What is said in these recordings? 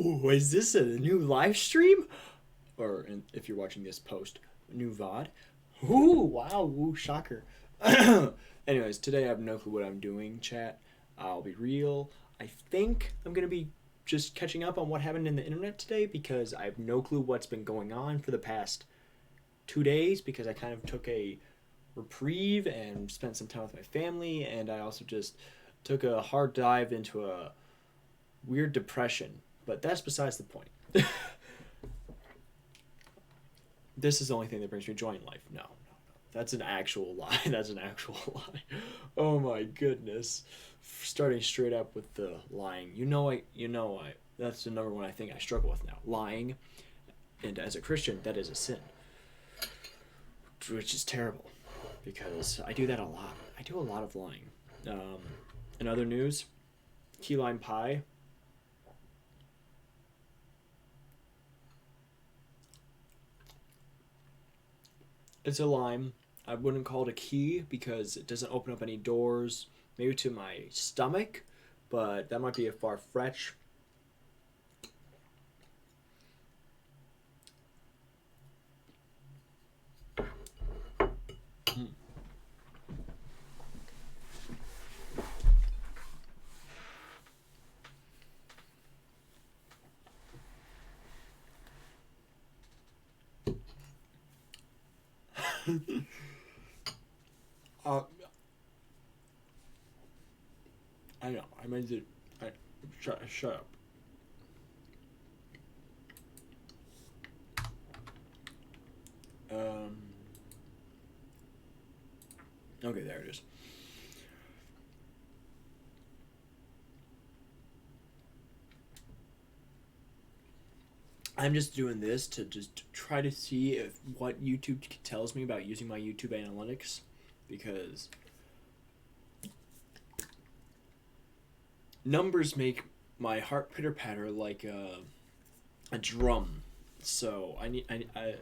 Ooh, is this a new live stream? Or if you're watching this post, new VOD? Ooh, wow, ooh, shocker. Anyways, today I have no clue what I'm doing, chat. I'll be real. I think I'm going to be just catching up on what happened in the internet today because I have no clue what's been going on for the past 2 days because I kind of took a reprieve and spent some time with my family, and I also just took a hard dive into a weird depression. But that's besides the point. This is the only thing that brings me joy in life. No, no, no. That's an actual lie. That's an actual lie. Oh my goodness. Starting straight up with the lying. That's the number one I think I struggle with now. Lying. And as a Christian, that is a sin. Which is terrible. Because I do that a lot. I do a lot of lying. In other news, key lime pie. It's a lime. I wouldn't call it a key because it doesn't open up any doors. Maybe to my stomach, but that might be a far fetch. uh, I know. I meant to. Shut up. Um. Okay, there it is. I'm just doing this to just try to see if what YouTube tells me about using my YouTube analytics, because numbers make my heart pitter patter like a drum. So I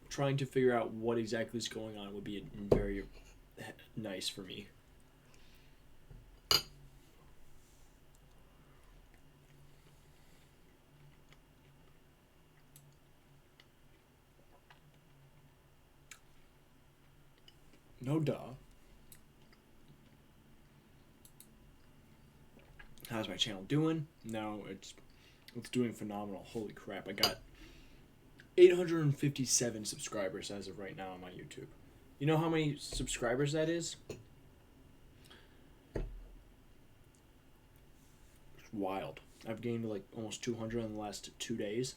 trying to figure out what exactly is going on would be very nice for me. No duh. How's my channel doing? No, it's doing phenomenal. Holy crap! I got 857 subscribers as of right now on my YouTube. You know how many subscribers that is? It's wild. I've gained like almost 200 in the last 2 days.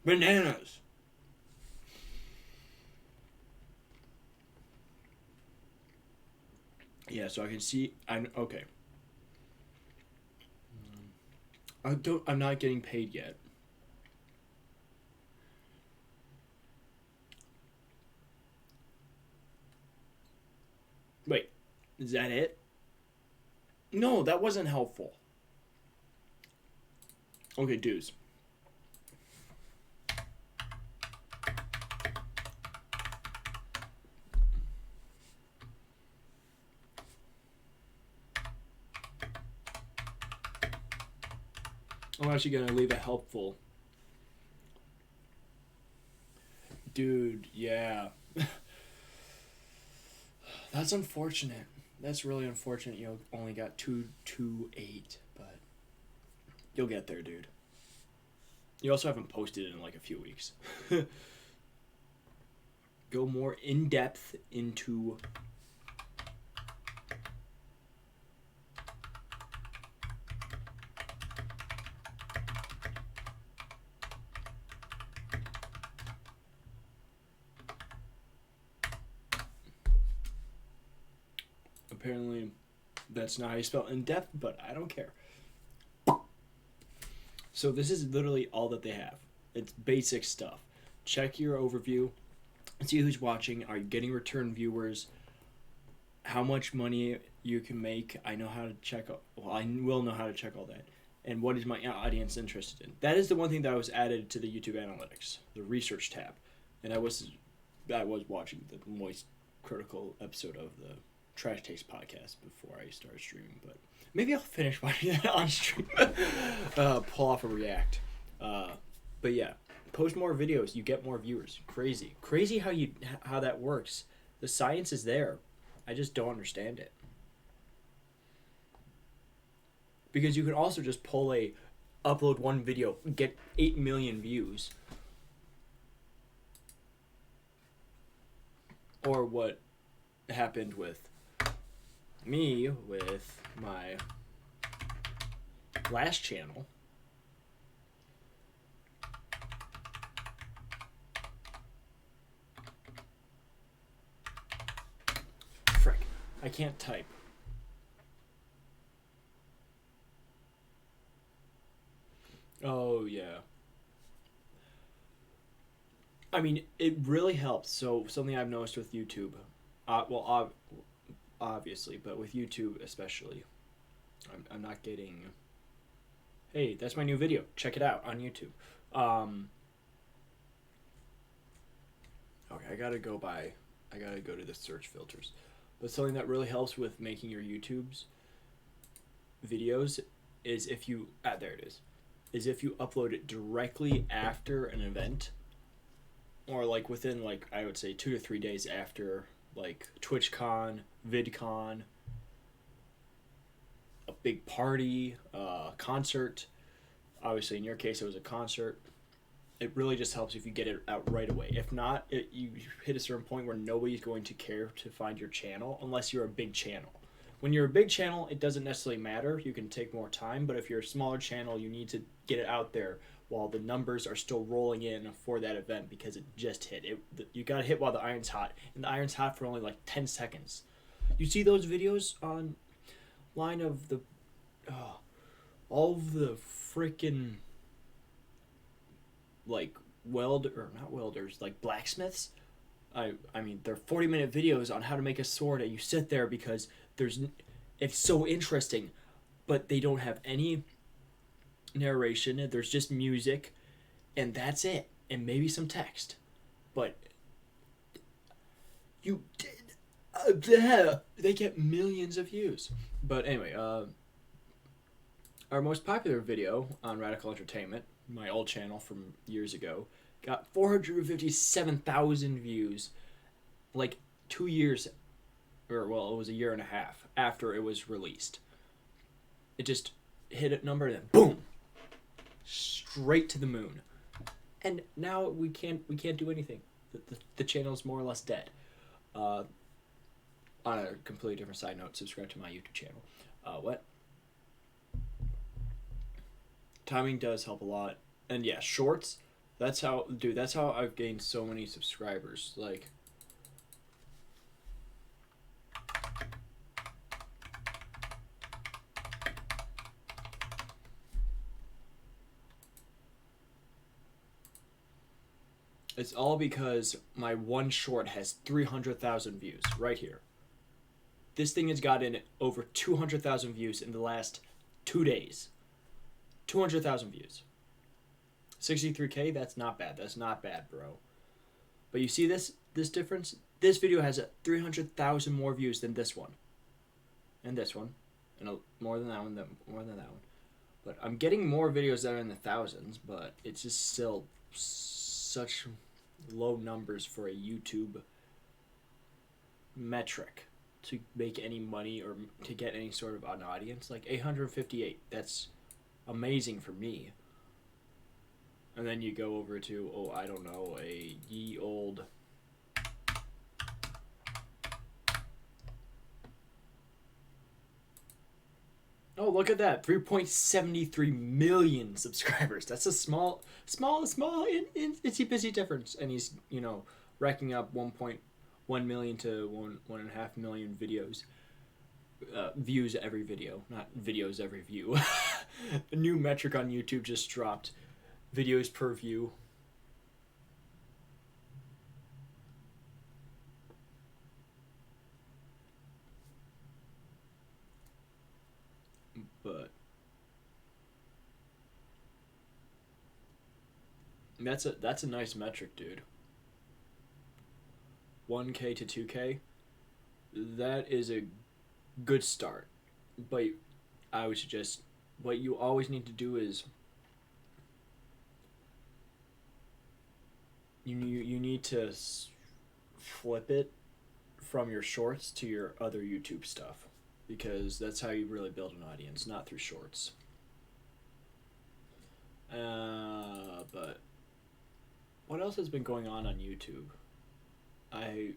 Bananas. Yeah, so I can see. I'm okay. I'm not getting paid yet. Wait, is that it? No, that wasn't helpful. Okay, dudes. I'm actually gonna leave it helpful. Dude, yeah. That's unfortunate. That's really unfortunate you only got 228, but you'll get there, dude. You also haven't posted in like a few weeks. Go more in depth into apparently that's not how you spell in depth, but I don't care. So this is literally all that they have. It's basic stuff. Check your overview. See who's watching. Are you getting return viewers? How much money you can make. I know how to check. Well, I will know how to check all that. and what is my audience interested in. That is the one thing that was added to the YouTube analytics, the research tab. And I was watching the Moist Critical episode of the Trash Taste podcast before I started streaming, but maybe I'll finish watching that on stream. Pull off a react. But yeah, post more videos, you get more viewers. Crazy how that works. The science is there. I just don't understand it. Because you can also just upload one video, get 8 million views. Or what happened with me with my last channel. Frick, I can't type. Oh, yeah. I mean, it really helps. So, something I've noticed with YouTube, obviously, but with YouTube especially, I'm not getting, hey, that's my new video. Check it out on YouTube. Okay, I gotta go to the search filters. But something that really helps with making your YouTube's videos is if you, there it is if you upload it directly after an event, or like within, like, I would say 2 to 3 days after, like, TwitchCon, VidCon, a big party, concert. Obviously, in your case, it was a concert. It really just helps if you get it out right away. If not, you hit a certain point where nobody's going to care to find your channel unless you're a big channel. When you're a big channel, it doesn't necessarily matter. You can take more time, but if you're a smaller channel, you need to get it out there while the numbers are still rolling in for that event because it just hit. You got to hit while the iron's hot, and the iron's hot for only like 10 seconds. You see those videos online of all of the freaking, like, not welders, like blacksmiths. I mean, they're 40-minute videos on how to make a sword, and you sit there because it's so interesting, but they don't have any narration. There's just music, and that's it, and maybe some text. But they get millions of views. But anyway, our most popular video on Radical Entertainment, my old channel from years ago, got 457,000 views, like 2 years, or well, it was a year and a half after it was released. It just hit a number and then boom, straight to the moon. And now we can't do anything. The channel is more or less dead. On a completely different side note, subscribe to my YouTube channel. Timing does help a lot. And yeah, shorts, that's how I've gained so many subscribers. Like, it's all because my one short has 300,000 views right here. This thing has gotten over 200,000 views in the last 2 days. 200,000 views. 63K, that's not bad. That's not bad, bro. But you see this difference? This video has 300,000 more views than this one. And this one. And more than that one, more than that one. But I'm getting more videos that are in the thousands, but it's just still such low numbers for a YouTube metric to make any money or to get any sort of an audience. Like 858, that's amazing for me. And then you go over to, I don't know, a ye old oh, look at that. 3.73 million subscribers. That's a small itsy-bitsy difference. And he's, racking up 1.1 million to 1.5 million videos. Views every video. Not videos every view. A new metric on YouTube just dropped. Videos per view. But That's a nice metric, dude. 1K to 2K. That is a good start. But I would suggest what you always need to do is you need to flip it from your shorts to your other YouTube stuff, because that's how you really build an audience, not through shorts. But what else has been going on YouTube? I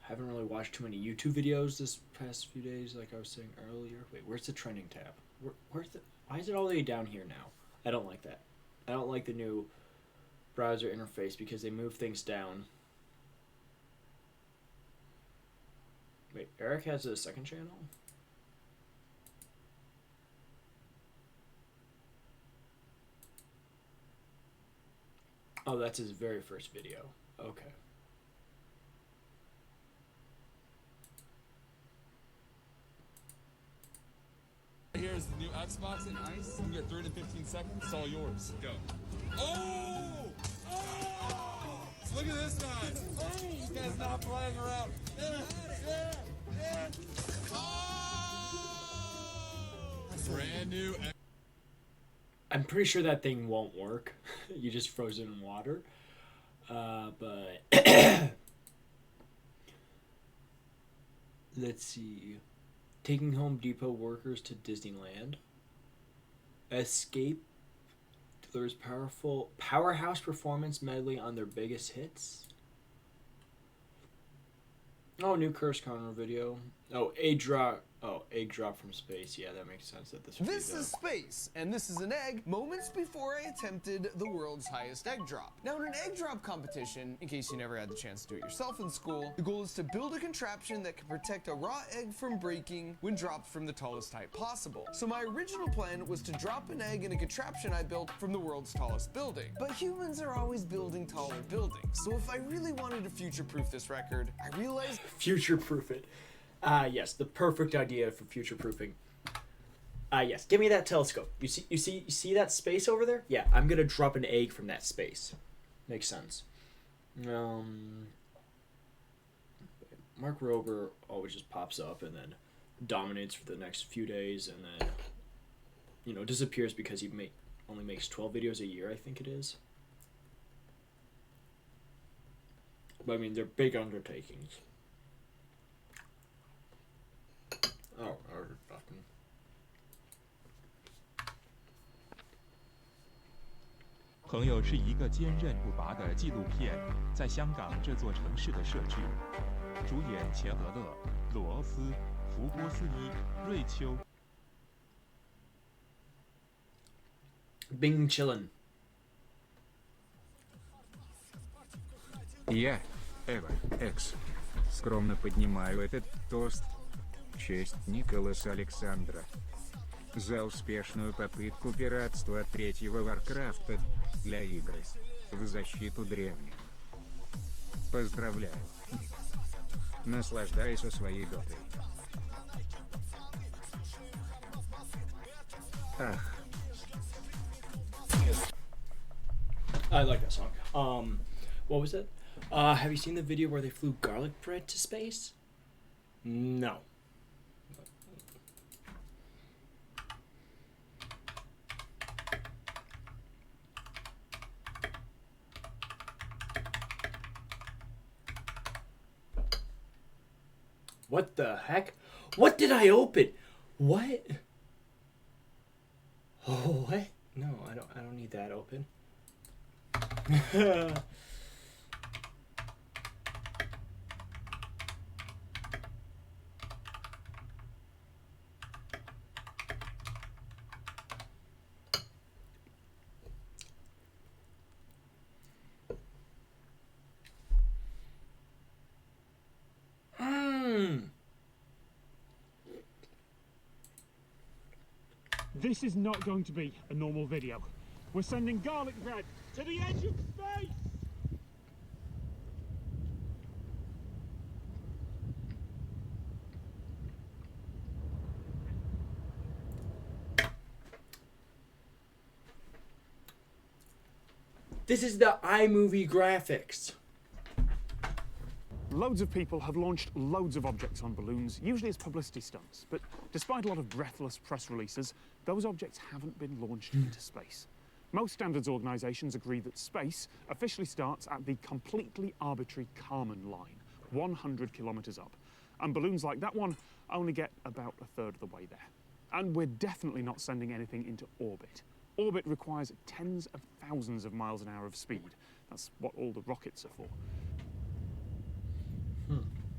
haven't really watched too many YouTube videos this past few days, like I was saying earlier. Wait, where's the trending tab? Why is it all the way down here now? I don't like that. I don't like the new browser interface because they move things down. Wait, Eric has a second channel? Oh, that's his very first video. Okay. Here's the new Xbox and Ice. You get 3 to 15 seconds. It's all yours. Go. Oh! Oh! Look at this guy. Oh! This guy's not playing around. Oh! Brand new. I'm pretty sure that thing won't work. You just froze it in water. But let's see. Taking Home Depot workers to Disneyland. Escape delivers powerhouse performance medley on their biggest hits. Oh, new Curse Corner video. Oh, egg drop from space. Yeah, that makes sense. This is space, and this is an egg moments before I attempted the world's highest egg drop. Now, in an egg drop competition, in case you never had the chance to do it yourself in school, the goal is to build a contraption that can protect a raw egg from breaking when dropped from the tallest height possible. So my original plan was to drop an egg in a contraption I built from the world's tallest building. But humans are always building taller buildings, so if I really wanted to future-proof this record, I realized... Future-proof it. Yes, the perfect idea for future-proofing. Yes, give me that telescope. You see that space over there? Yeah, I'm gonna drop an egg from that space. Makes sense. Mark Rober always just pops up and then dominates for the next few days, and then disappears because he only makes 12 videos a year, I think it is. But I mean, they're big undertakings. Oh, fucking. 朋友是一个坚韧不拔的纪录片，在香港这座城市的设置。主演钱德勒、罗斯、福波斯伊、瑞秋。Bing chillin'. Я, Эва, Экс, скромно поднимаю этот тост в честь Николаса Александра за успешную попытку пиратства третьего Варкрафта для игры в защиту древних. Поздравляю. Наслаждайся своей дотой. Ах. I like that song. What was it? Have you seen the video where they flew garlic bread to space? No. What the heck? What did I open? What? Oh, what? No, I don't need that open. This is not going to be a normal video. We're sending garlic bread to the edge of space! This is the iMovie graphics. Loads of people have launched loads of objects on balloons, usually as publicity stunts. But despite a lot of breathless press releases, those objects haven't been launched into space. Most standards organisations agree that space officially starts at the completely arbitrary Kármán line, 100 kilometres up. And balloons like that one only get about a third of the way there. And we're definitely not sending anything into orbit. Orbit requires tens of thousands of miles an hour of speed. That's what all the rockets are for.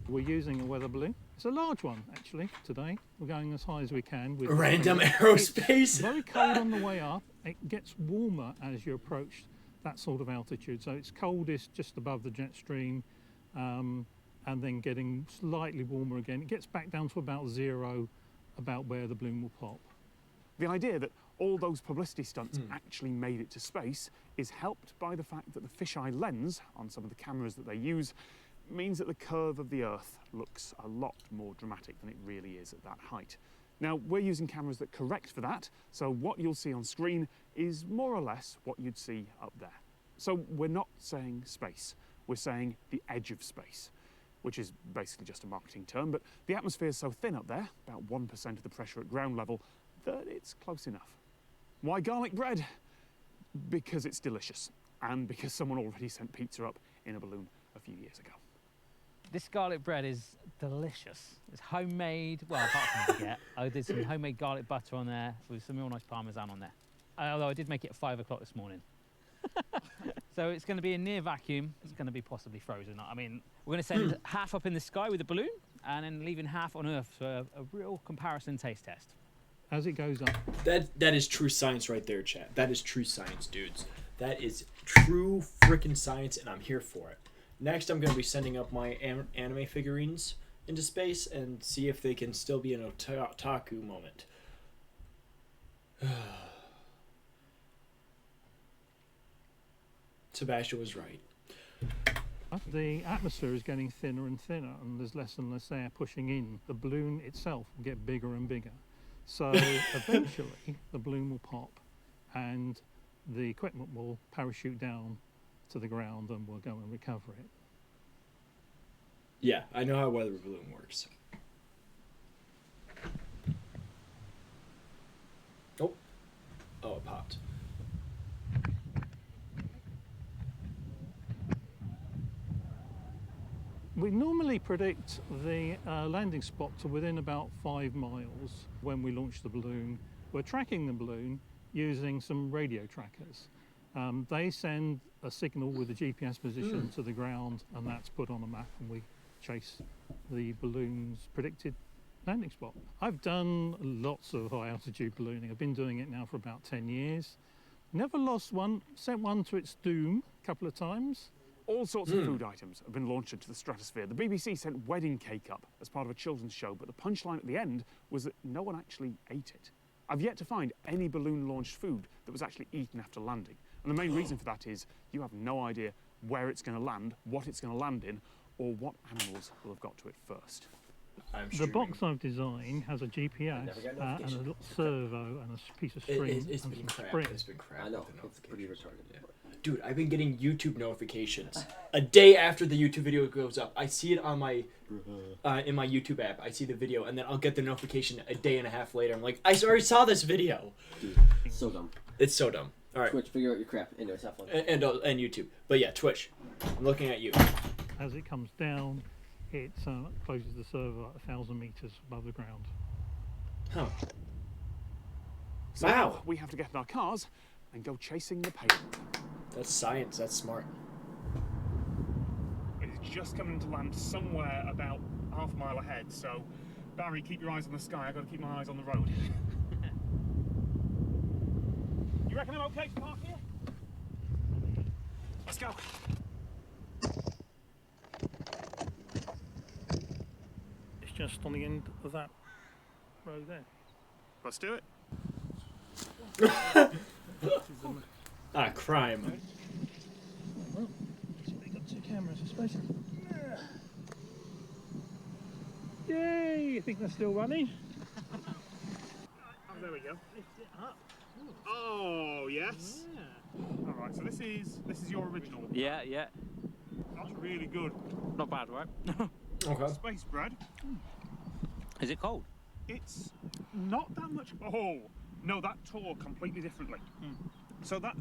We're using a weather balloon. It's a large one, actually, today. We're going as high as we can. With Random It's aerospace. very cold on the way up. It gets warmer as you approach that sort of altitude. So it's coldest just above the jet stream, and then getting slightly warmer again. It gets back down to about 0, about where the balloon will pop. The idea that all those publicity stunts actually made it to space is helped by the fact that the fisheye lens on some of the cameras that they use means that the curve of the Earth looks a lot more dramatic than it really is at that height. Now, we're using cameras that correct for that, so what you'll see on screen is more or less what you'd see up there. So we're not saying space, we're saying the edge of space, which is basically just a marketing term, but the atmosphere is so thin up there, about 1% of the pressure at ground level, that it's close enough. Why garlic bread? Because it's delicious, and because someone already sent pizza up in a balloon a few years ago. This garlic bread is delicious. It's homemade, well, apart from the baguette. I did some homemade garlic butter on there with some real nice parmesan on there. Although I did make it at 5 o'clock this morning. So it's going to be a near vacuum. It's going to be possibly frozen. I mean, we're going to send half up in the sky with the balloon and then leaving half on Earth for a real comparison taste test. As it goes up. That is true science right there, chat. That is true science, dudes. That is true freaking science, and I'm here for it. Next, I'm going to be sending up my anime figurines into space and see if they can still be an otaku moment. Sebastian was right. The atmosphere is getting thinner and thinner, and there's less and less air pushing in. The balloon itself will get bigger and bigger. So eventually, the balloon will pop, and the equipment will parachute down to the ground, and we'll go and recover it. Yeah, I know how a weather balloon works. Oh, it popped. We normally predict the landing spot to within about 5 miles when we launch the balloon. We're tracking the balloon using some radio trackers. They send a signal with a GPS position to the ground, and that's put on a map, and we chase the balloon's predicted landing spot. I've done lots of high altitude ballooning. I've been doing it now for about 10 years. Never lost one, sent one to its doom a couple of times. All sorts of food items have been launched into the stratosphere. The BBC sent wedding cake up as part of a children's show, but the punchline at the end was that no one actually ate it. I've yet to find any balloon-launched food that was actually eaten after landing. And the main reason for that is you have no idea where it's going to land, what it's going to land in, or what animals will have got to it first. The box I've designed has a GPS and a little servo and a piece of string It's and been some crap. spring. It's been crap. I know, with the it's pretty notifications. retarded. Yeah. Dude, I've been getting YouTube notifications a day after the YouTube video goes up. I see it on my in my YouTube app. I see the video, and then I'll get the notification a day and a half later. I'm like, I already saw this video. Dude, so dumb. It's so dumb. All right, Twitch, figure out your crap. Anyways, have fun. and YouTube. But yeah, Twitch. I'm looking at you. As it comes down, it closes the servo at 1,000 meters above the ground. Huh. So Wow. we have to get in our cars and go chasing the payload. That's science. That's smart. It is just coming to land somewhere about half a mile ahead, so Barry, keep your eyes on the sky. I've got to keep my eyes on the road. You reckon I'm okay to park here? Let's go. It's just on the end of that road there. Let's do it. Crime. Well, so we got 2 cameras, I suppose. Yay! I think they're still running. Oh, there we go. Oh, yes. All Right, so this is your original. Yeah, yeah. That's really good. Not bad, right? Okay. Space bread. Is it cold? It's not that much. Oh no, that tore completely differently. So that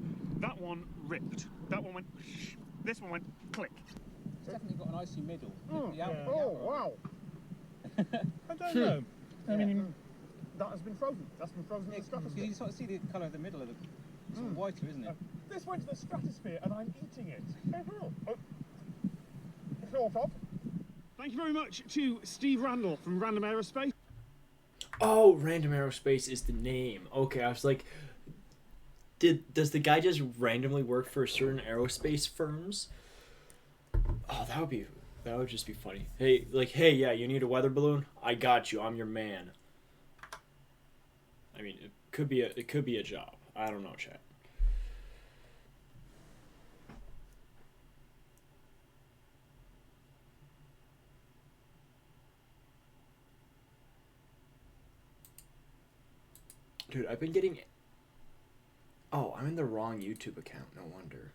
one ripped. That one went. This one went click. It's definitely got an icy middle. Wow. I don't know. I mean, that has been frozen. That's been frozen in the stratosphere. You sort of see the colour of the middle of the sort of whiter, isn't it? This went to the stratosphere and I'm eating it. Sort of. Thank you very much to Steve Randall from Random Aerospace. Oh, Random Aerospace is the name. Okay, I was like, does the guy just randomly work for certain aerospace firms? Oh, that would just be funny. Hey, yeah, you need a weather balloon? I got you. I'm your man. I mean, it could be a job. I don't know, chat. Dude, I've been getting... Oh, I'm in the wrong YouTube account. No wonder.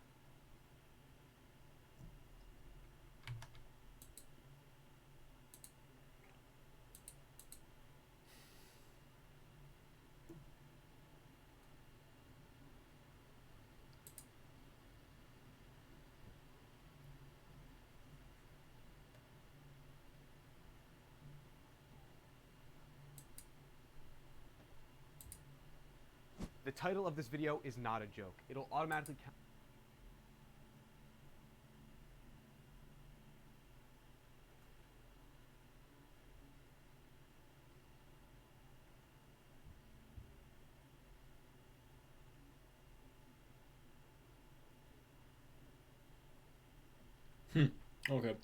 The title of this video is not a joke. It'll automatically count. Okay.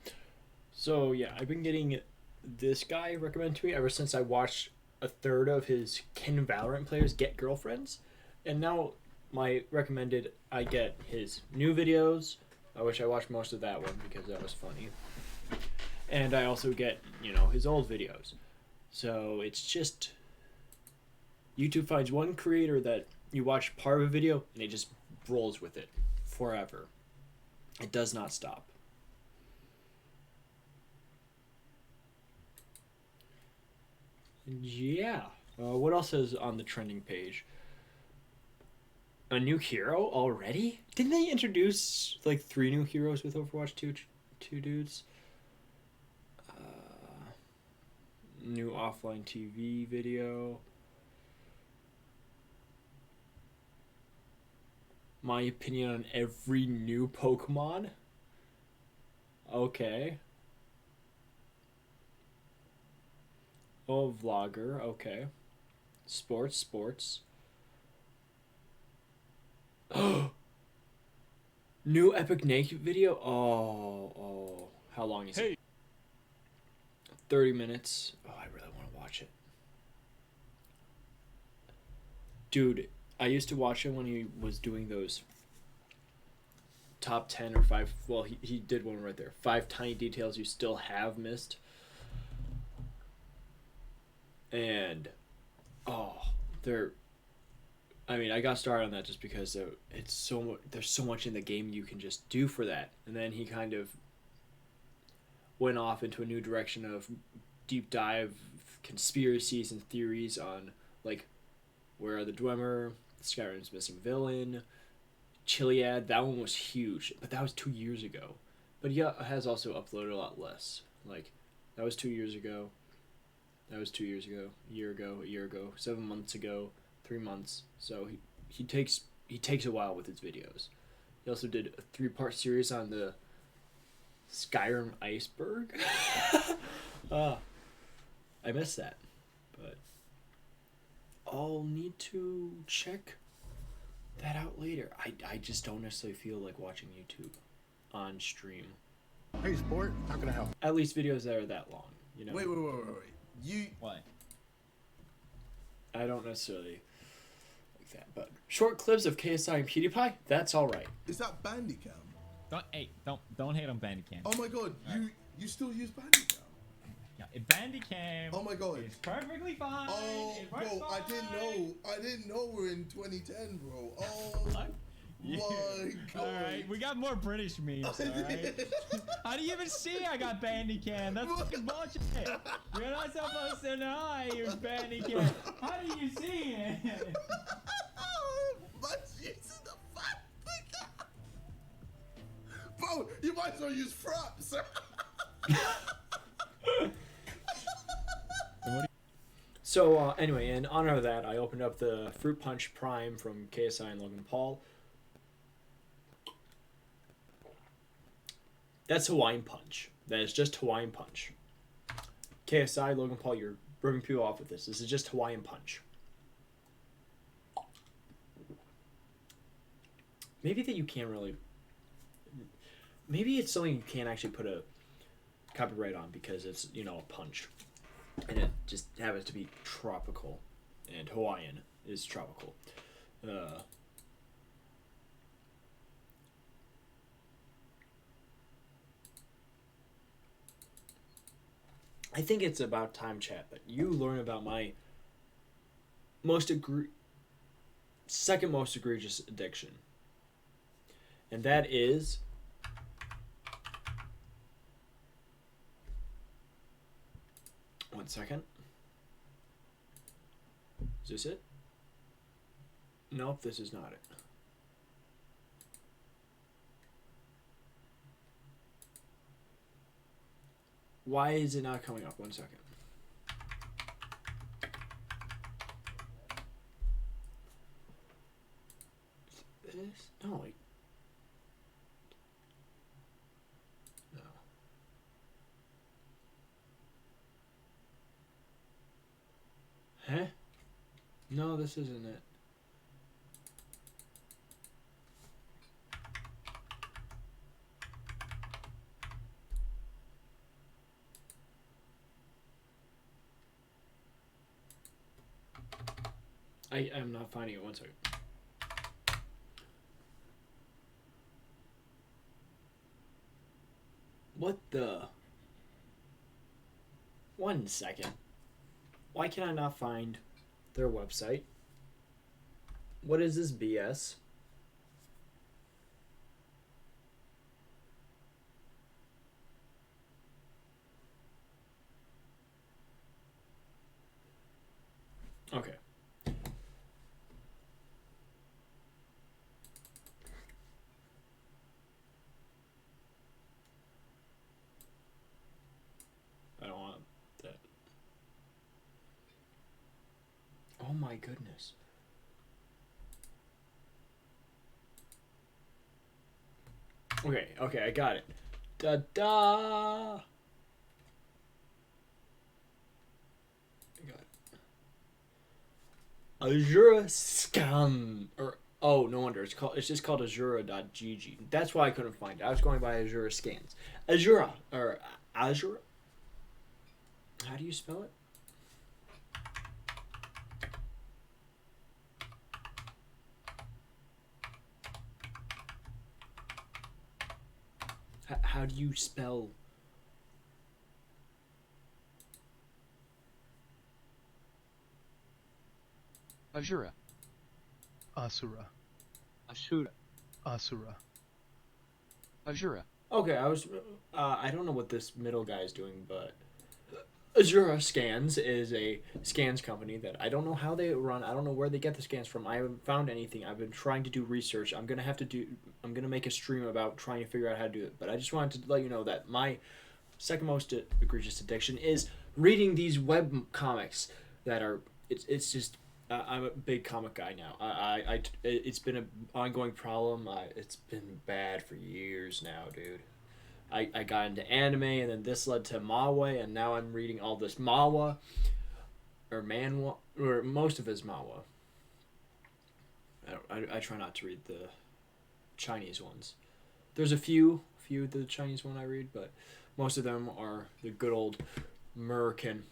So, yeah, I've been getting this guy recommended to me ever since I watched a third of his Can Valorant players get girlfriends. And now my recommended, I get his new videos, which I watched most of that one because that was funny. And I also get, his old videos. So it's just, YouTube finds one creator that you watch part of a video and it just rolls with it forever. It does not stop. Yeah. What else is on the trending page? A new hero already? Didn't they introduce like 3 new heroes with Overwatch 2 dudes? New offline TV video. My opinion on every new Pokemon? Okay. Oh, vlogger. Okay. Sports. New Epic Naked video? Oh. How long is it? 30 minutes. Oh, I really want to watch it. Dude, I used to watch him when he was doing those top 10 or 5. Well, he did one right there. 5 tiny details you still have missed. And, I got started on that just because there's so much in the game you can just do for that. And then he kind of went off into a new direction of deep dive conspiracies and theories on, like, where are the Dwemer, Skyrim's missing villain, Chiliad. That one was huge, but that was 2 years ago. But he has also uploaded a lot less. Like, that was 2 years ago. That was 2 years ago, a year ago, 7 months ago, 3 months. So he takes a while with his videos. He also did a 3-part series on the Skyrim iceberg. I missed that, but I'll need to check that out later. I just don't necessarily feel like watching YouTube on stream. Hey, sport, how can I help? At least videos that are that long, Wait. Why? I don't necessarily like that, but short clips of KSI and PewDiePie, that's all right. Is that Bandicam? Don't hate on Bandicam. Oh my god, you still use Bandicam? Yeah, Bandicam. Oh my god, it's perfectly fine. Oh, bro, I didn't know we're in 2010, bro. Oh, My God. All right, we got more British memes. All right. How do you even see I got Bandicam? That's fucking bullshit. You're not supposed to know I use Bandicam. How do you see it? My Jesus, the fuck? Bro, you might as well use fraps. So anyway, in honor of that, I opened up the Fruit Punch Prime from KSI and Logan Paul. That's Hawaiian Punch. That is just Hawaiian Punch. KSI, Logan Paul, you're ripping people off with this. This is just Hawaiian Punch. Maybe that you can't really... Maybe it's something you can't actually put a copyright on because it's, you know, a punch. And it just happens to be tropical. And Hawaiian is tropical. I think it's about time, chat, that you learn about my second most egregious addiction. And that is... One second. Is this it? Nope, this is not it. Why is it not coming up? One second. This? No, like... No. Huh? No, this isn't it. I'm not finding it. One second. What the? One second. Why can I not find their website? What is this BS? Okay. I don't want that. Oh my goodness. Okay, I got it. Da-da! I got it. Azura Scan. Or, oh, no wonder. It's just called Azura.gg. That's why I couldn't find it. I was going by Azura Scans. Azura. Or Azura? How do you spell it? How do you spell? Azura. Asura. Ashura. Asura. Azura. Okay, I don't know what this middle guy is doing, but Azura Scans is a scans company that I don't know how they run. I don't know where they get the scans from. I haven't found anything. I've been trying to do research. I'm gonna make a stream about trying to figure out how to do it. But I just wanted to let you know that my second most egregious addiction is reading these web comics that are. It's just. I'm a big comic guy now. It's been an ongoing problem. It's been bad for years now, dude. I got into anime, and then this led to manhwa, and now I'm reading all this manhwa, or manhwa, or most of it is manhwa. I try not to read the Chinese ones. There's a few of the Chinese one I read, but most of them are the good old American.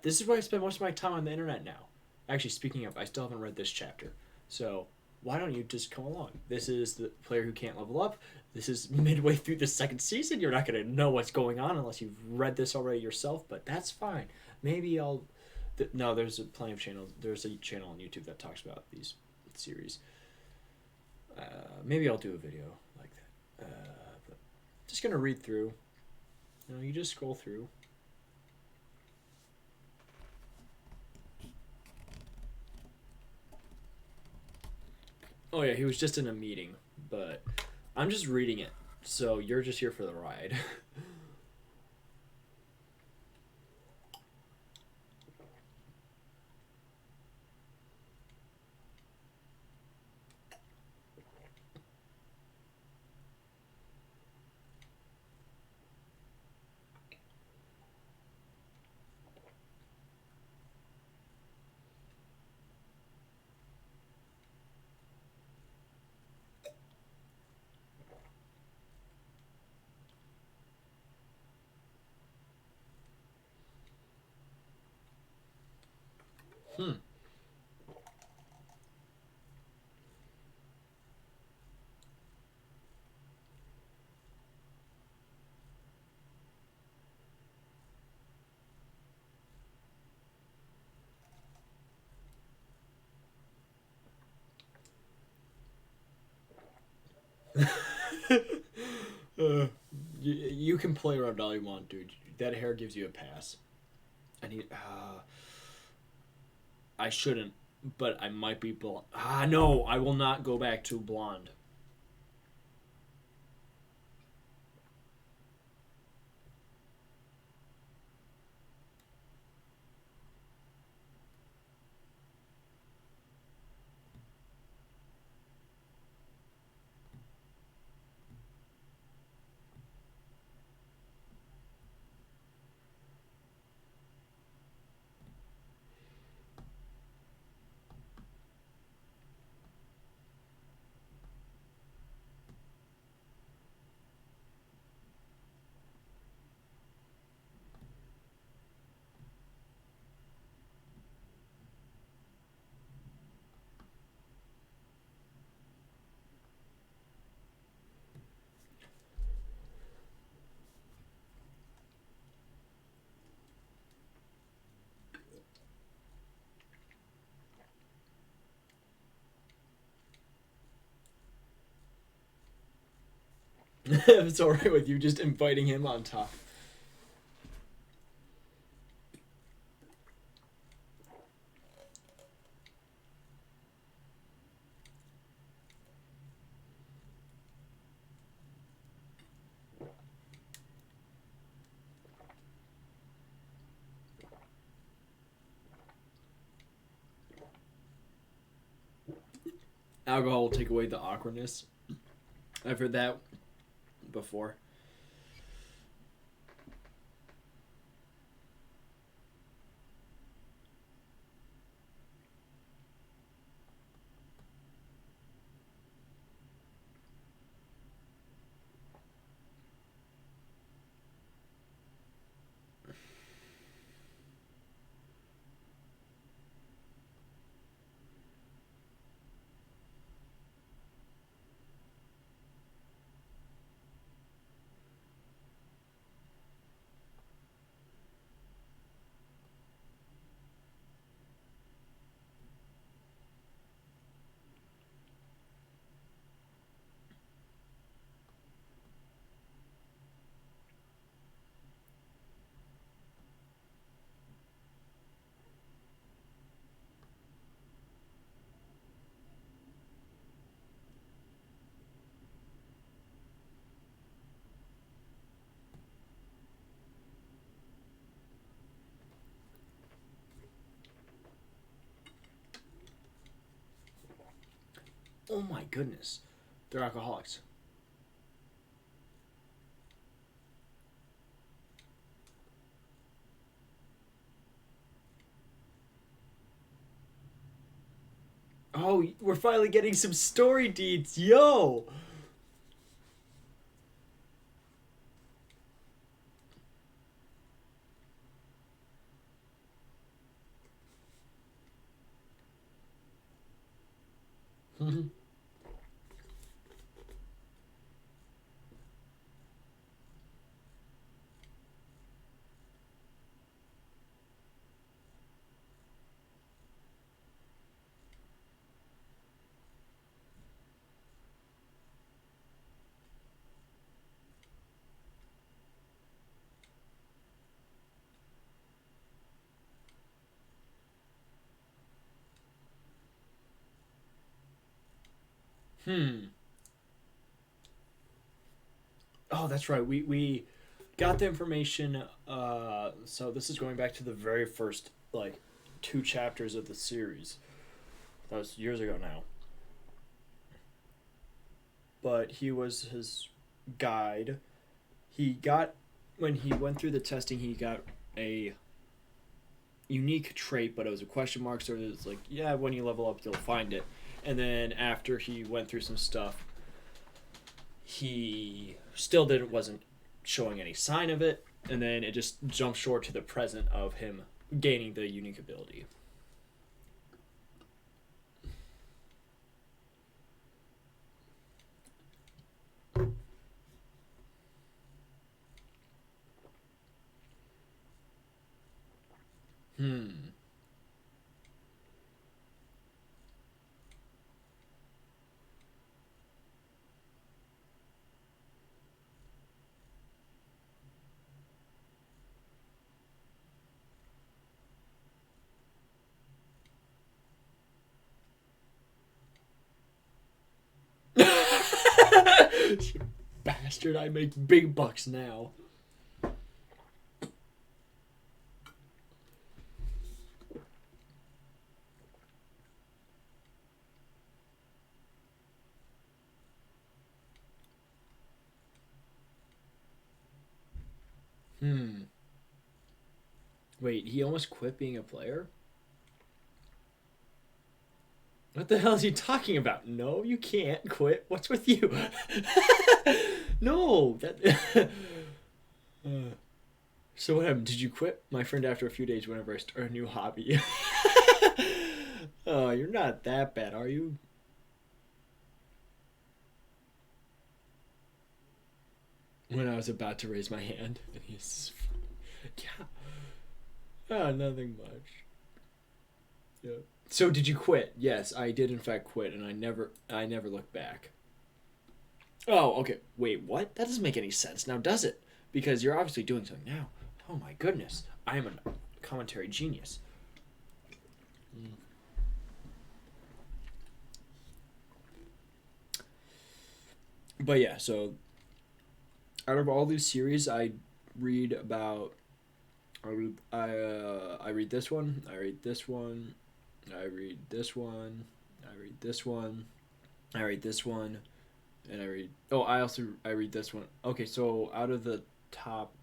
This is where I spend most of my time on the internet now. Actually, speaking of, I still haven't read this chapter, so why don't you just come along? This is the player who can't level up. This is midway through the second season. You're not going to know what's going on unless you've read this already yourself, but that's fine. Maybe no, there's plenty of channels. There's a channel on YouTube that talks about these series. Maybe I'll do a video like that. But just gonna read through. You know, you just scroll through. Oh yeah, he was just in a meeting, but I'm just reading it, so you're just here for the ride. Hmm. You can play around all you want, dude. That hair gives you a pass. I need. I shouldn't, but I might be blonde. No, I will not go back to blonde. If it's alright with you just inviting him on top. Alcohol will take away the awkwardness. I've heard that before. Oh my goodness. They're alcoholics. Oh, we're finally getting some story deeds. Yo! Oh, that's right. We got the information. So this is going back to the very first like 2 chapters of the series. That was years ago now. But he was his guide. He got when he went through the testing, he got a unique trait, but it was a question mark. So it's like, yeah, when you level up, you'll find it. And then after he went through some stuff, he still wasn't showing any sign of it, and then it just jumped short to the present of him gaining the unique ability. Bastard, I make big bucks now. Wait, he almost quit being a player? What the hell is he talking about? No, you can't quit. What's with you? No, that. So what happened? Did you quit? My friend, after a few days, whenever I start a new hobby. Oh, you're not that bad, are you? When I was about to raise my hand, and he's, yeah. Oh, nothing much. Yeah. So did you quit? Yes, I did in fact quit, and I never looked back. Oh, okay. Wait, what? That doesn't make any sense now, does it? Because you're obviously doing something now. Oh my goodness. I am a commentary genius. But yeah, so out of all these series, I read about. I read this one. I read this one. I read this one. I read this one. I read this one. And I read. Oh, I read this one. Okay, so out of the top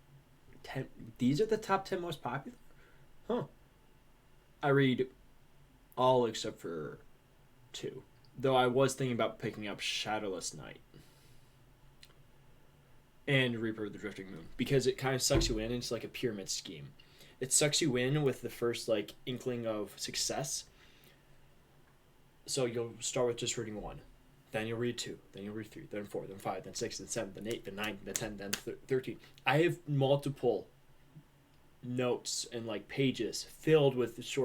10, these are the top 10 most popular. Huh. I read all except for 2. Though I was thinking about picking up Shadowless Night and Reaper of the Drifting Moon, because it kind of sucks you in. It's like a pyramid scheme. It sucks you in with the first like inkling of success. So you'll start with just reading 1. Then you'll read 2. Then you'll read 3. Then 4. Then 5. Then 6. Then 7. Then 8. Then 9. Then 10. Then 13. I have multiple notes and like pages filled with these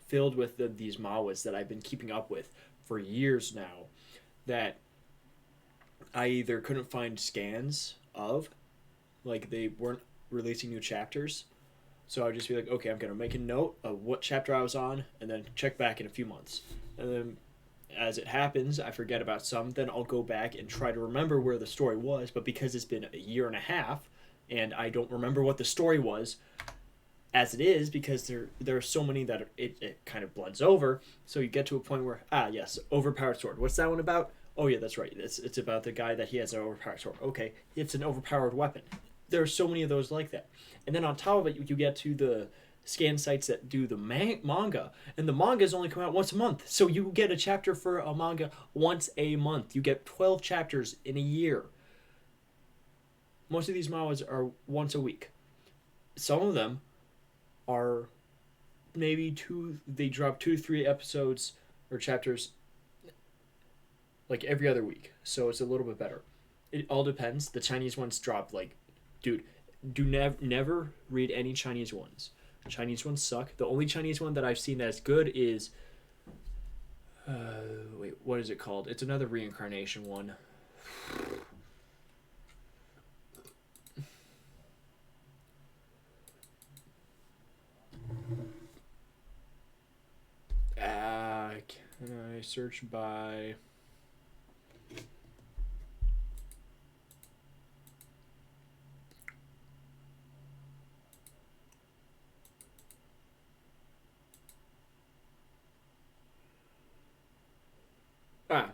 manhwas that I've been keeping up with for years now, that I either couldn't find scans of, like they weren't releasing new chapters, so I would just be like, okay, I'm gonna make a note of what chapter I was on and then check back in a few months, and then as it happens I forget about some, then I'll go back and try to remember where the story was, but because it's been a year and a half and I don't remember what the story was as it is, because there are so many that it kind of blends over, so you get to a point where, yes, overpowered sword, what's that one about? Oh yeah, that's right, it's about the guy that he has an overpowered sword. Okay, it's an overpowered weapon. There are so many of those like that, and then on top of it you get to the scan sites that do the manga, and the mangas only come out once a month, so you get a chapter for a manga once a month. You get 12 chapters in a year. Most of these mangas are once a week. Some of them are maybe they drop 2-3 episodes or chapters like every other week, so it's a little bit better. It all depends. The Chinese ones drop like, dude, never read any Chinese ones. Chinese ones suck. The only Chinese one that I've seen that's good is wait, what is it called? It's another reincarnation one. Can I search by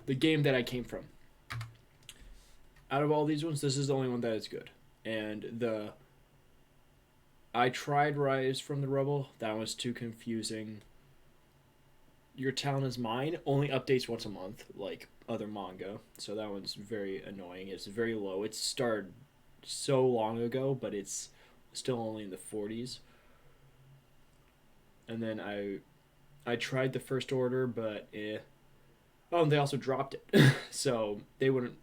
The game that I came from. Out of all these ones, this is the only one that is good. And I tried Rise from the Rubble. That was too confusing. Your Town is Mine only updates once a month, like other manga. So that one's very annoying. It's very low. It started so long ago, but it's still only in the 40s. And then I tried the First Order, but Oh, and they also dropped it. So they wouldn't...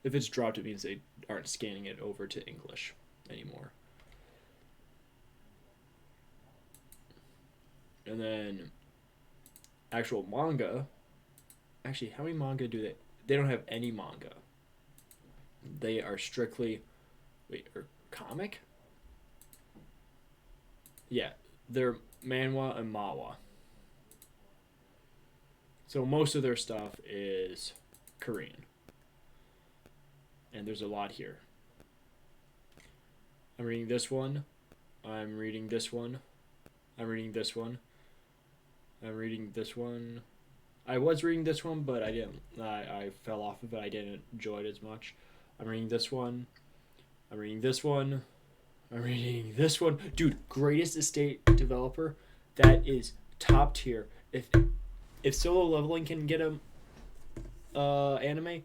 If it's dropped, it means they aren't scanning it over to English anymore. And then actual manga. Actually, how many manga do they... They don't have any manga. They are strictly... Wait, or comic? Yeah, they're manhwa and manhwa. So most of their stuff is Korean. And there's a lot here. I'm reading this one. I'm reading this one. I'm reading this one. I'm reading this one. I was reading this one, but I didn't. I fell off of it. I didn't enjoy it as much. I'm reading this one. I'm reading this one. I'm reading this one. Dude, Greatest Estate Developer. That is top tier. If Solo Leveling can get a anime,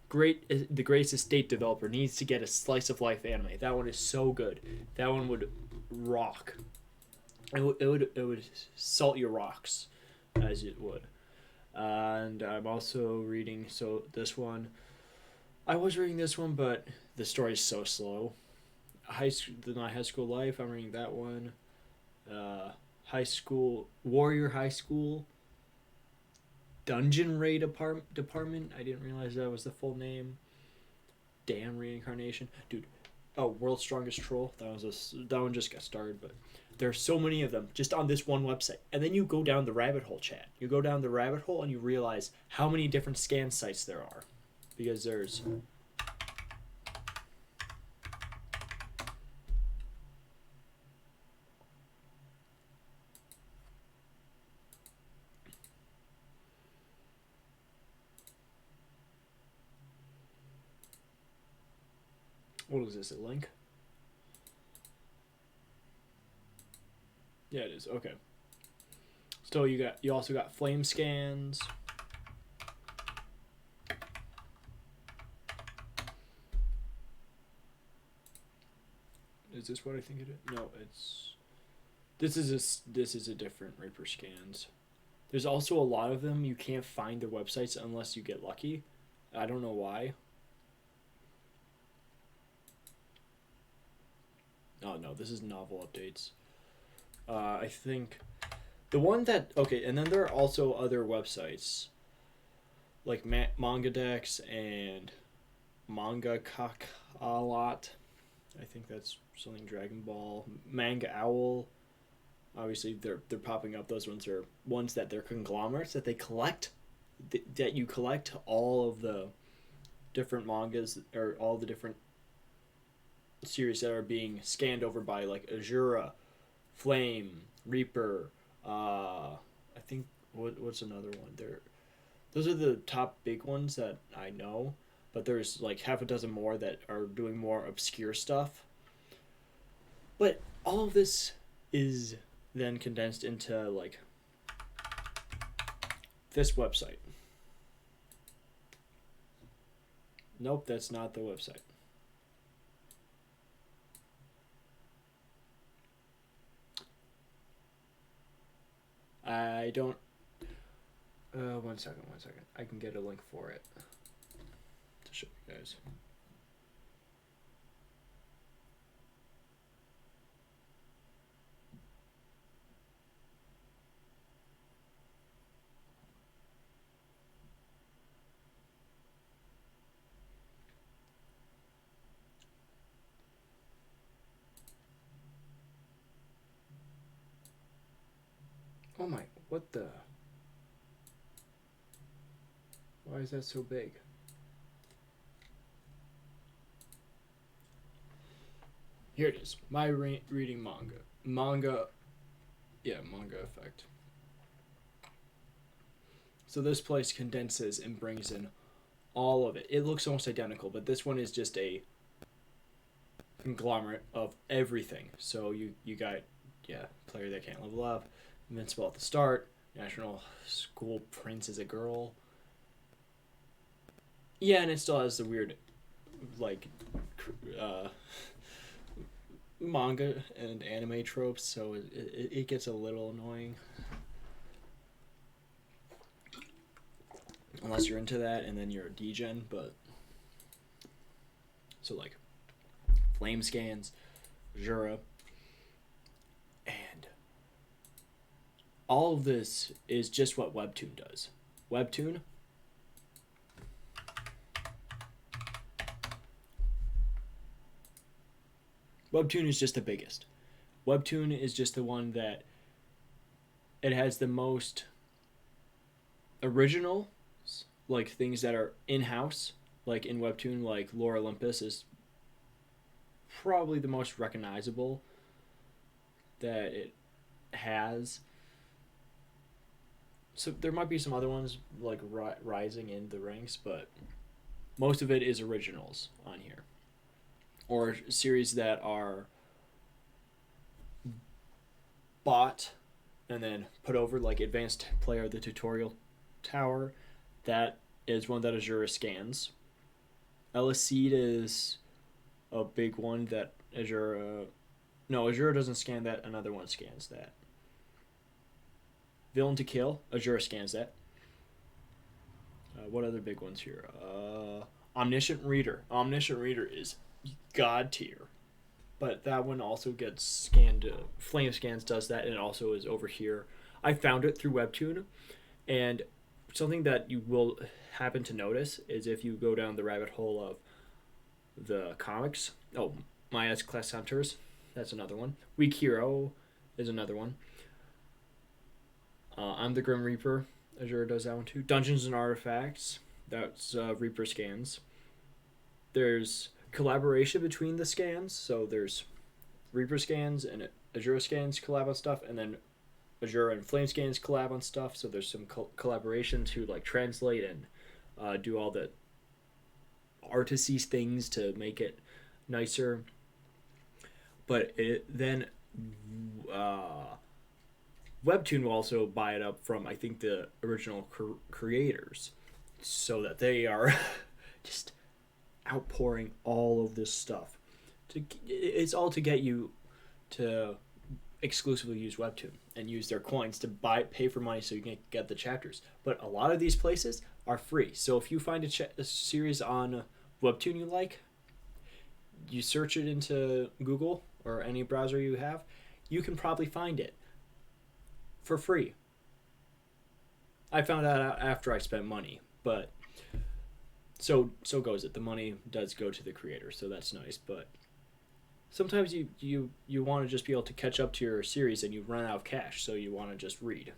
the Greatest Estate Developer needs to get a slice of life anime. That one is so good. That one would rock. It would salt your rocks, as it would. And I'm also reading this one. I was reading this one, but the story is so slow. High School Life. I'm reading that one. Warrior High School. Dungeon Raid Department. I didn't realize that was the full name. Damn Reincarnation, dude. Oh, World's Strongest Troll. That one just got started, but there are so many of them just on this one website. And then you go down the rabbit hole, chat. You go down the rabbit hole and you realize how many different scan sites there are, because there's... What is this, a link? Yeah, it is. Okay. So you also got flame scans. Is this what I think it is? No, this is a different Reaper scans. There's also a lot of them. You can't find their websites unless you get lucky. I don't know why. Oh no, this is novel updates. I think the one that... Okay, and then there are also other websites like Mangadex and Manga Kakalot. I think that's something Dragon Ball. Manga Owl. Obviously, they're popping up. Those ones are ones that they're conglomerates that they collect. That you collect all of the different mangas or all the different series that are being scanned over by like Azura, Flame, Reaper. I think what's another one there? Those are the top big ones that I know, but there's like half a dozen more that are doing more obscure stuff. But all of this is then condensed into like this website. Nope, that's not the website. I don't... one second. I can get a link for it to show you guys. Oh my, what the... Why is that so big? Here it is. My reading manga. Manga effect. So this place condenses and brings in all of it. It looks almost identical, but this one is just a conglomerate of everything. So you got, player that can't level up, invincible at the start, national school prince is a girl. Yeah, and it still has the weird, like, manga and anime tropes, so it gets a little annoying. Unless you're into that, and then you're a degen, but... So, like, flame scans, Jura, and all of this is just what Webtoon does. Webtoon... Webtoon is just the biggest. Webtoon is just the one that it has the most original, like things that are in-house, like in Webtoon, like Lore Olympus is probably the most recognizable that it has. So there might be some other ones like rising in the ranks, but most of it is originals on here. Or series that are bought and then put over, like Advanced Player, the Tutorial Tower. That is one that Azura scans. Seed is a big one that Azura... No, Azura doesn't scan that. Another one scans that. Villain to Kill, Azura scans that. What other big ones here? Omniscient Reader. Omniscient Reader is god tier, but that one also gets scanned. Flame Scans does that, and it also is over here. I found it through Webtoon, and something that you will happen to notice is if you go down the rabbit hole of the comics. Oh, My S-Class Hunters, that's another one. Weak Hero is another one. I'm the Grim Reaper, Azure does that one too. Dungeons and Artifacts, that's Reaper scans. There's collaboration between the scans, so there's Reaper scans and Azure scans collab on stuff, and then Azure and Flame scans collab on stuff, so there's some collaboration to like translate and do all the artisty things to make it nicer. But then Webtoon will also buy it up from, I think, the original creators, so that they are just outpouring all of this stuff. It's all to get you to exclusively use Webtoon and use their coins to pay for money so you can get the chapters. But a lot of these places are free. So if you find a series on Webtoon you like, you search it into Google or any browser you have, you can probably find it for free. I found that out after I spent money, but so goes it. The money does go to the creator, so that's nice. But sometimes you want to just be able to catch up to your series and you run out of cash, so you want to just read.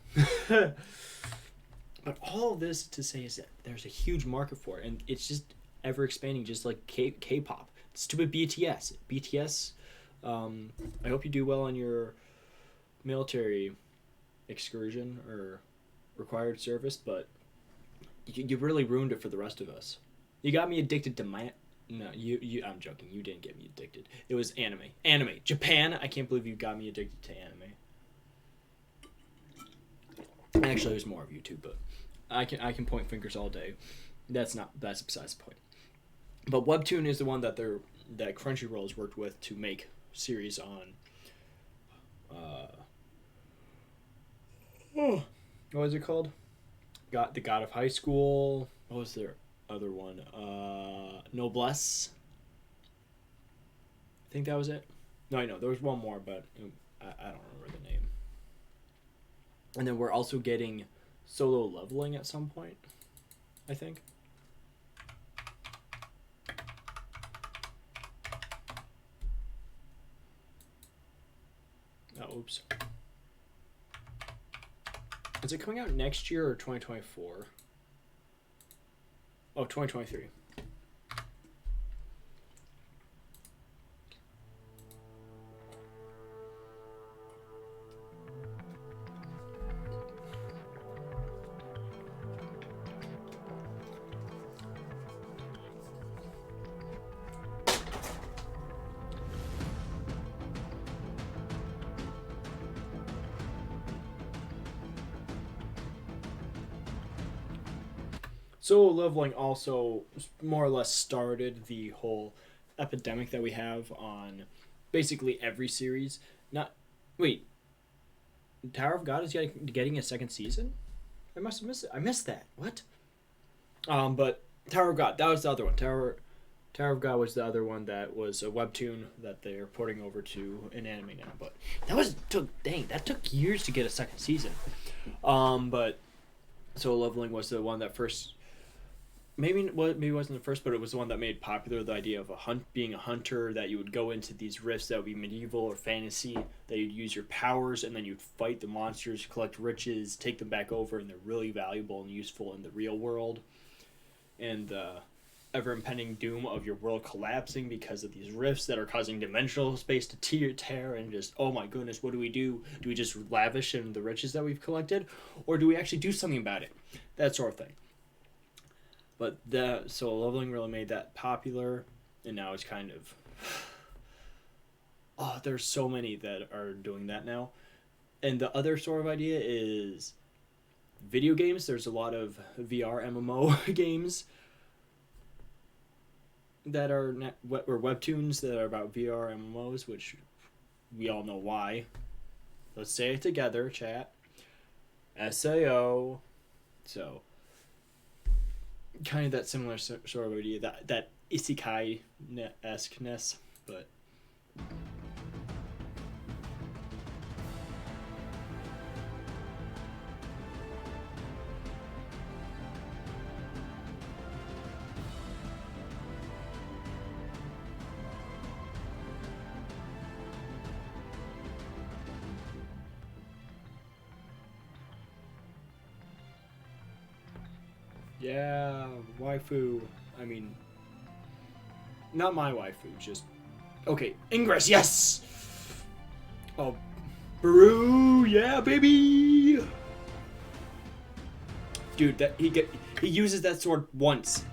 But all of this to say is that there's a huge market for it, and it's just ever expanding, just like K-pop. Stupid BTS. BTS, I hope you do well on your military excursion or required service, but you really ruined it for the rest of us. You got me addicted to No, you. I'm joking. You didn't get me addicted. It was anime. Japan. I can't believe you got me addicted to anime. Actually, there's more of YouTube, but I can point fingers all day. That's besides the point. But Webtoon is the one that Crunchyroll has worked with to make series on. What was it called? The God of High School. What was their other one? Noblesse. I think that was it. No, I know there was one more, but I don't remember the name. And then we're also getting Solo Leveling at some point, I think. Oh, oops. Is it coming out next year or 2024? Oh, 2023. Solo leveling also more or less started the whole epidemic that we have on basically every series. Not wait, Tower of God is getting a second season? I must have missed it. I missed that. What? But Tower of God, that was the other one. Tower of God was the other one that was a webtoon that they're porting over to an anime now. But that took years to get a second season. But Solo leveling was the one that first. Maybe it wasn't the first, but it was the one that made popular the idea of being a hunter, that you would go into these rifts that would be medieval or fantasy, that you'd use your powers and then you'd fight the monsters, collect riches, take them back over, and they're really valuable and useful in the real world. And the ever-impending doom of your world collapsing because of these rifts that are causing dimensional space to tear and just, oh my goodness, what do we do? Do we just lavish in the riches that we've collected? Or do we actually do something about it? That sort of thing. But Solo leveling really made that popular, and now it's kind of... Oh, there's so many that are doing that now. And the other sort of idea is video games. There's a lot of VR MMO games that are or webtoons that are about VR MMOs, which we all know why. Let's say it together, chat. SAO. So... kind of that similar sort of idea, that isekai-esque-ness, but... Yeah, waifu. I mean, not my waifu, just... Okay, Ingress, yes! Oh, Baru, yeah, baby! Dude, he uses that sword once.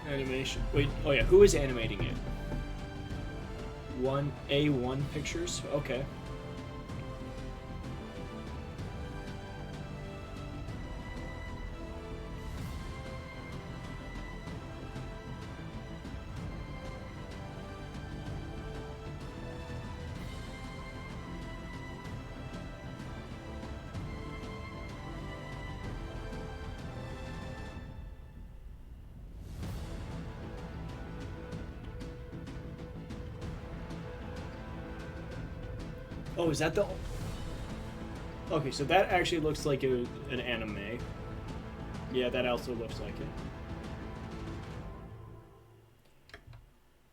Animation. Wait, oh yeah, who is animating it? A1 Pictures? Okay. Oh, is that the... Okay, so that actually looks like an anime. Yeah, that also looks like it.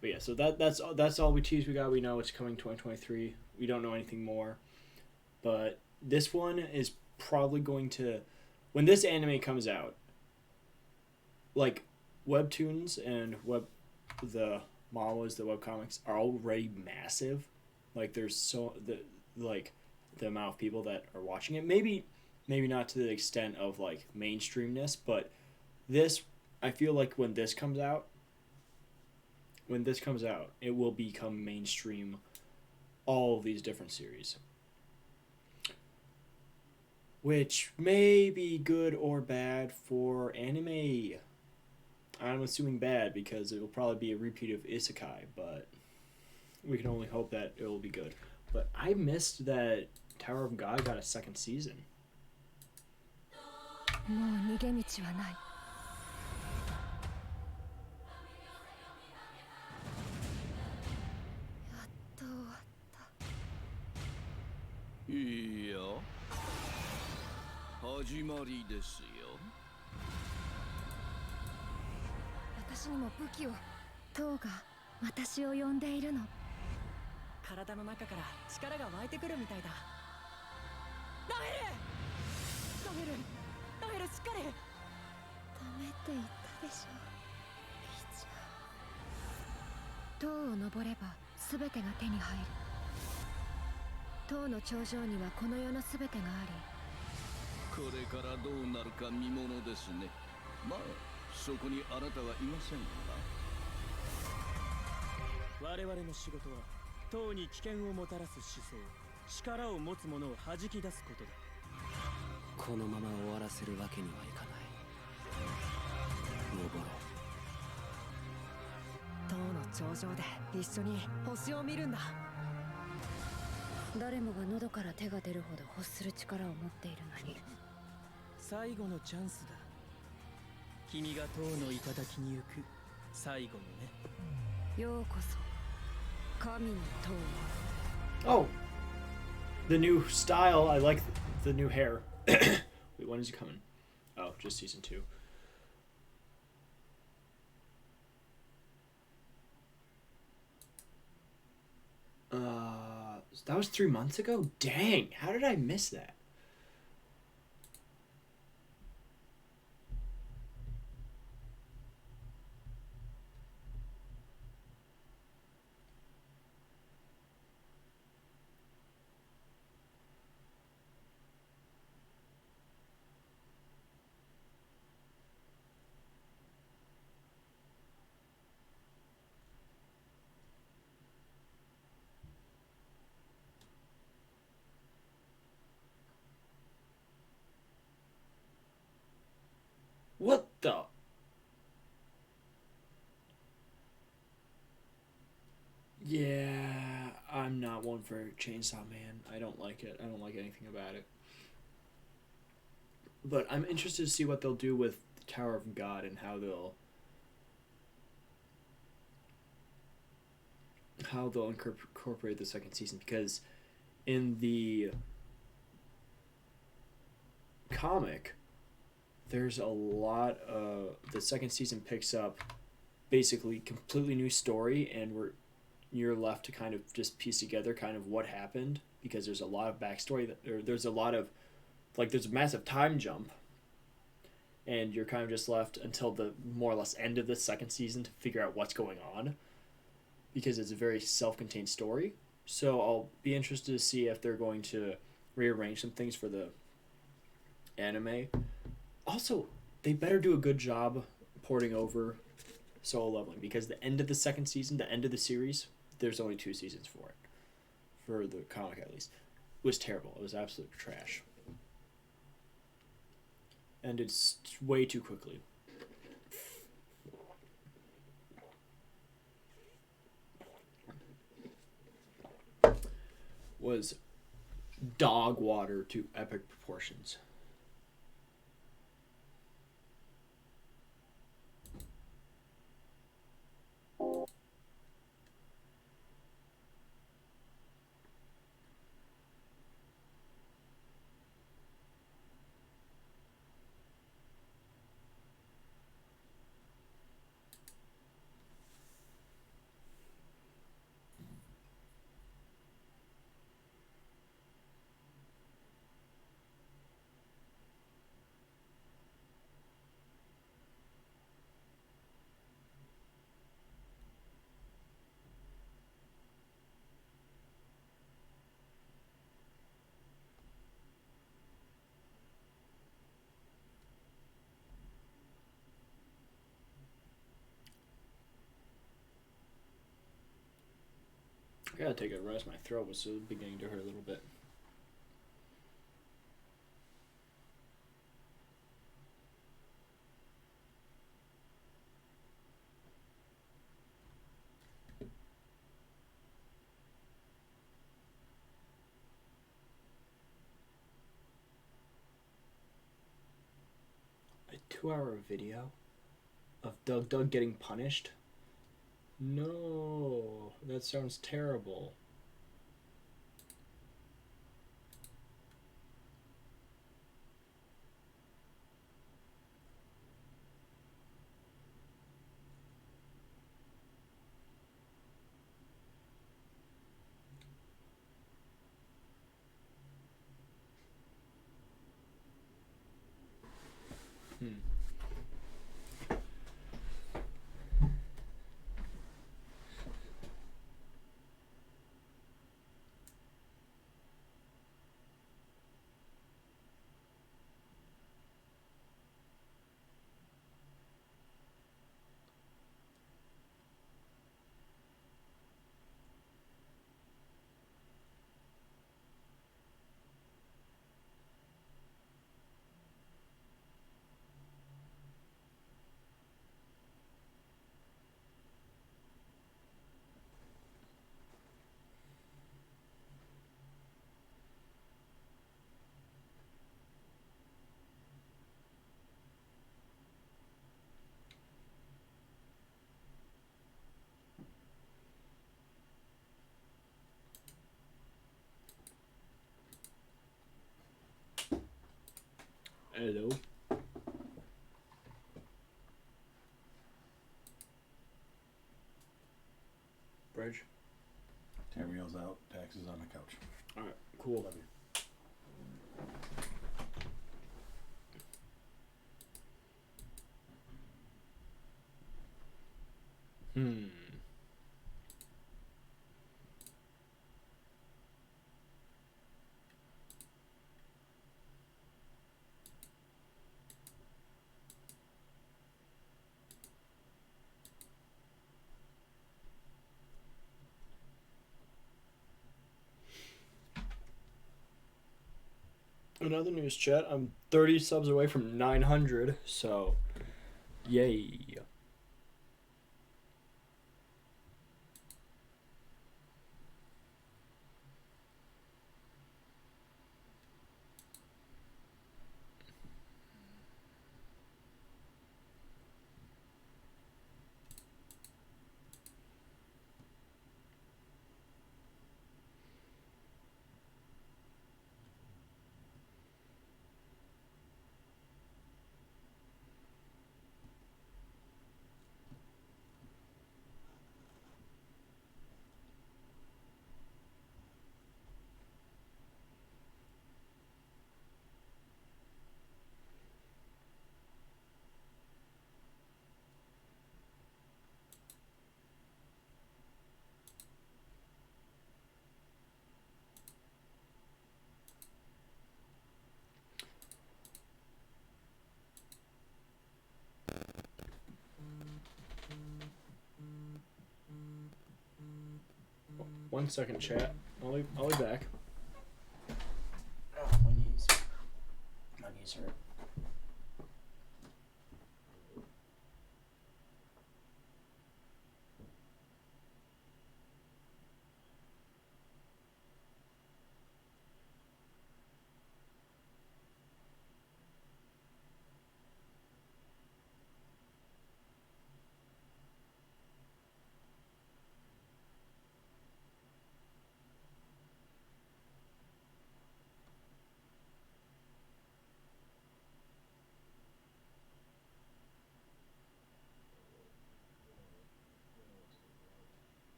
But yeah, so that's all we tease. We know it's coming 2023. We don't know anything more. But this one is probably going to... When this anime comes out, like, Webtoons and the manhwas, the webcomics, are already massive. Like, there's the amount of people that are watching it. Maybe not to the extent of, like, mainstreamness, but this, I feel like when this comes out, it will become mainstream, all of these different series. Which may be good or bad for anime. I'm assuming bad, because it will probably be a repeat of Isekai, but we can only hope that it will be good. But I missed that Tower of God got a second season. いいよ。始まりですよ。私にも武器を。塔が私を呼んでいるの。体の中から力が湧いてくるみたいだ。ラフェル、しっかり。ダメって言ったでしょ。塔を登れば全てが手に入る。塔の頂上にはこの世の全てがあり、これからどうなるか見ものですね。まあそこにあなたはいませんが。我々の仕事は塔に危険をもたらす思想、力を持つ者を弾き出すことだ。このまま終わらせるわけにはいかない。登ろ塔の頂上で一緒に星を見るんだ。誰もが喉から手が出るほど欲する力を持っているのに。最後のチャンスだ。君が塔の頂に行く最後のね。ようこそ神の塔。 Oh, the new style. I like the new hair. Wait, when is it coming? Oh, just season 2. That was 3 months ago? Dang, how did I miss that? What the? Yeah, I'm not one for Chainsaw Man. I don't like it. I don't like anything about it. But I'm interested to see what they'll do with Tower of God and how they'll incorporate the second season, because in the comic there's a lot of the second season picks up basically completely new story, and you're left to kind of just piece together kind of what happened, because there's a lot of backstory there's a lot of there's a massive time jump, and you're kind of just left until the more or less end of the second season to figure out what's going on, because it's a very self-contained story. So I'll be interested to see if they're going to rearrange some things for the anime. Also, they better do a good job porting over Solo Leveling, because the end of the second season, the end of the series, there's only 2 seasons for it, for the comic at least, was terrible. It was absolute trash. Ended way too quickly. Was dog water to epic proportions. I gotta take a rest. My throat was beginning to hurt a little bit. A 2-hour video of Doug getting punished? No, that sounds terrible. Hello. Bridge. Tamriel's out. Tax is on the couch. All right. Cool. Love you. Another news, chat. I'm 30 subs away from 900, so yay. One second, chat. I'll be back. Oh, my knees. My knees hurt.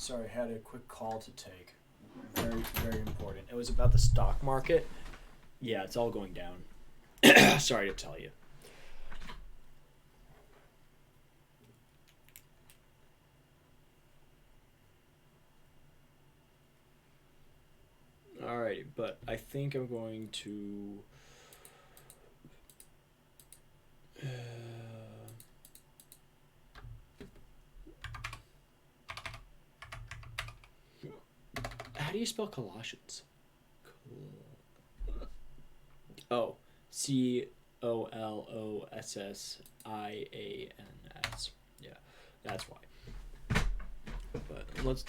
Sorry, I had a quick call to take. Very, very important. It was about the stock market. Yeah, it's all going down. Sorry to tell you. Alrighty, but I think I'm going to... how do you spell Colossians? Oh, Colossians. Yeah, that's why. But let's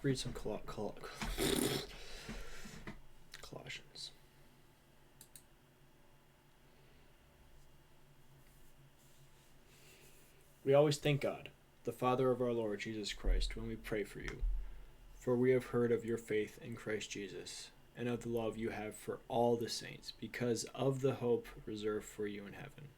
read some Colossians. We always thank God, the Father of our Lord Jesus Christ, when we pray for you. For we have heard of your faith in Christ Jesus, and of the love you have for all the saints, because of the hope reserved for you in heaven.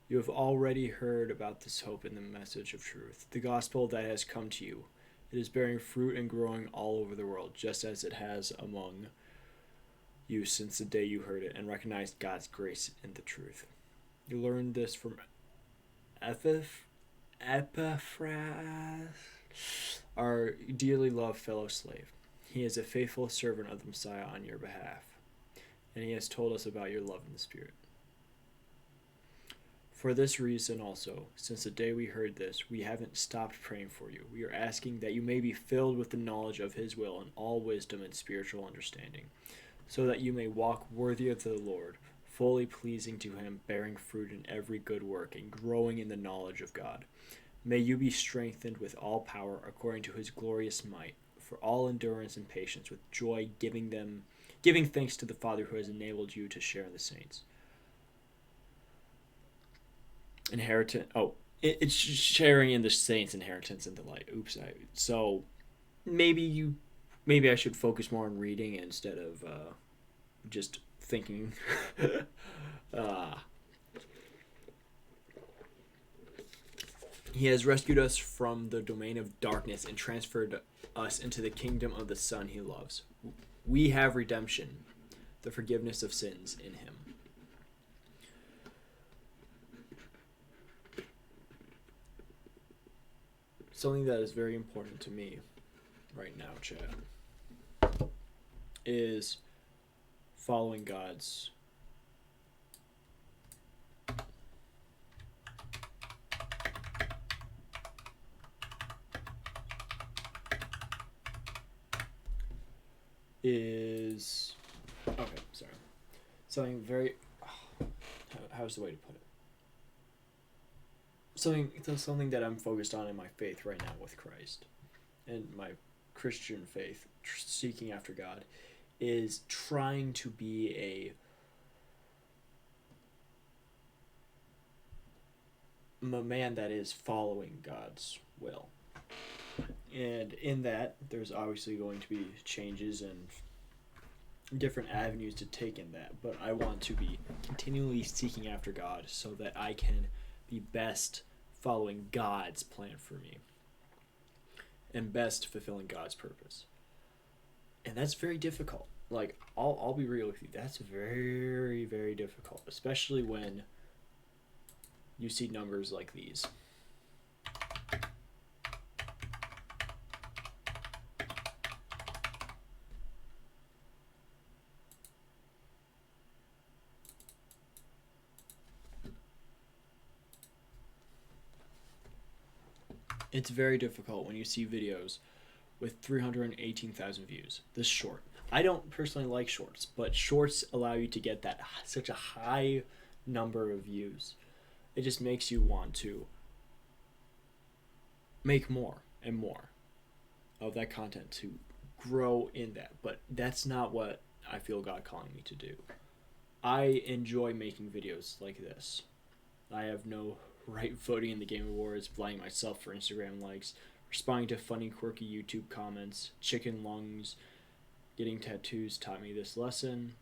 You have already heard about this hope in the message of truth, the gospel that has come to you. It is bearing fruit and growing all over the world, just as it has among you since the day you heard it and recognized God's grace in the truth. You learned this from Epaphras, our dearly loved fellow slave. He is a faithful servant of the Messiah on your behalf, and he has told us about your love in the Spirit. For this reason also, since the day we heard this, we haven't stopped praying for you. We are asking that you may be filled with the knowledge of his will and all wisdom and spiritual understanding, so that you may walk worthy of the Lord, fully pleasing to him, bearing fruit in every good work and growing in the knowledge of God. May you be strengthened with all power according to his glorious might, for all endurance and patience with joy, giving thanks to the Father who has enabled you to share in the saints. It's sharing in the saints' inheritance and delight. So maybe I should focus more on reading instead of just thinking. He has rescued us from the domain of darkness and transferred us into the kingdom of the Son he loves. We have redemption, the forgiveness of sins in him. Something that is very important to me right now, Chad, is following God's something very how's the way to put it? Something that I'm focused on in my faith right now with Christ and my Christian faith, seeking after God, is trying to be a man that is following God's will. And in that, there's obviously going to be changes and different avenues to take in that, but I want to be continually seeking after God so that I can be best following God's plan for me and best fulfilling God's purpose. And that's very difficult. Like, I'll be real with you, that's very, very difficult, especially when you see numbers like these. It's very difficult when you see videos with 318,000 views. This short. I don't personally like shorts, but shorts allow you to get that such a high number of views. It just makes you want to make more and more of that content to grow in that. But that's not what I feel God calling me to do. I enjoy making videos like this. I have no right voting in the Game Awards, blinding myself for Instagram likes, responding to funny, quirky YouTube comments, chicken lungs, getting tattoos taught me this lesson,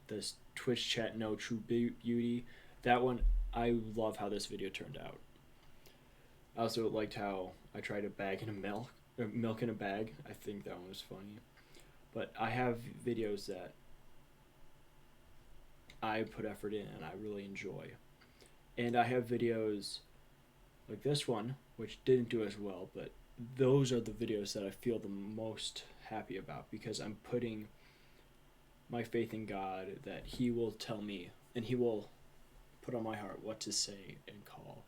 this Twitch chat no true beauty. That one, I love how this video turned out. I also liked how I tried to bag in a milk Milk in a Bag. I think that one was funny. But I have videos that I put effort in and I really enjoy. And I have videos like this one, which didn't do as well, but those are the videos that I feel the most happy about because I'm putting my faith in God that He will tell me and He will put on my heart what to say and call.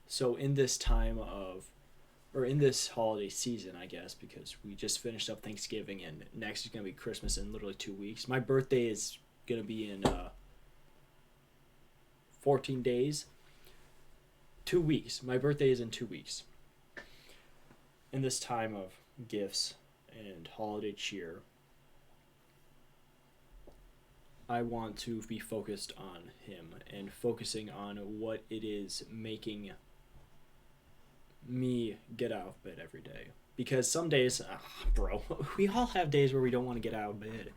So in this time of, or in this holiday season, I guess, because we just finished up Thanksgiving and next is going to be Christmas in literally 2 weeks. My birthday is going to be in 14 days. 2 weeks. My birthday is in 2 weeks. In this time of gifts and holiday cheer, I want to be focused on Him and focusing on what it is making me get out of bed every day. Because some days, bro, we all have days where we don't want to get out of bed.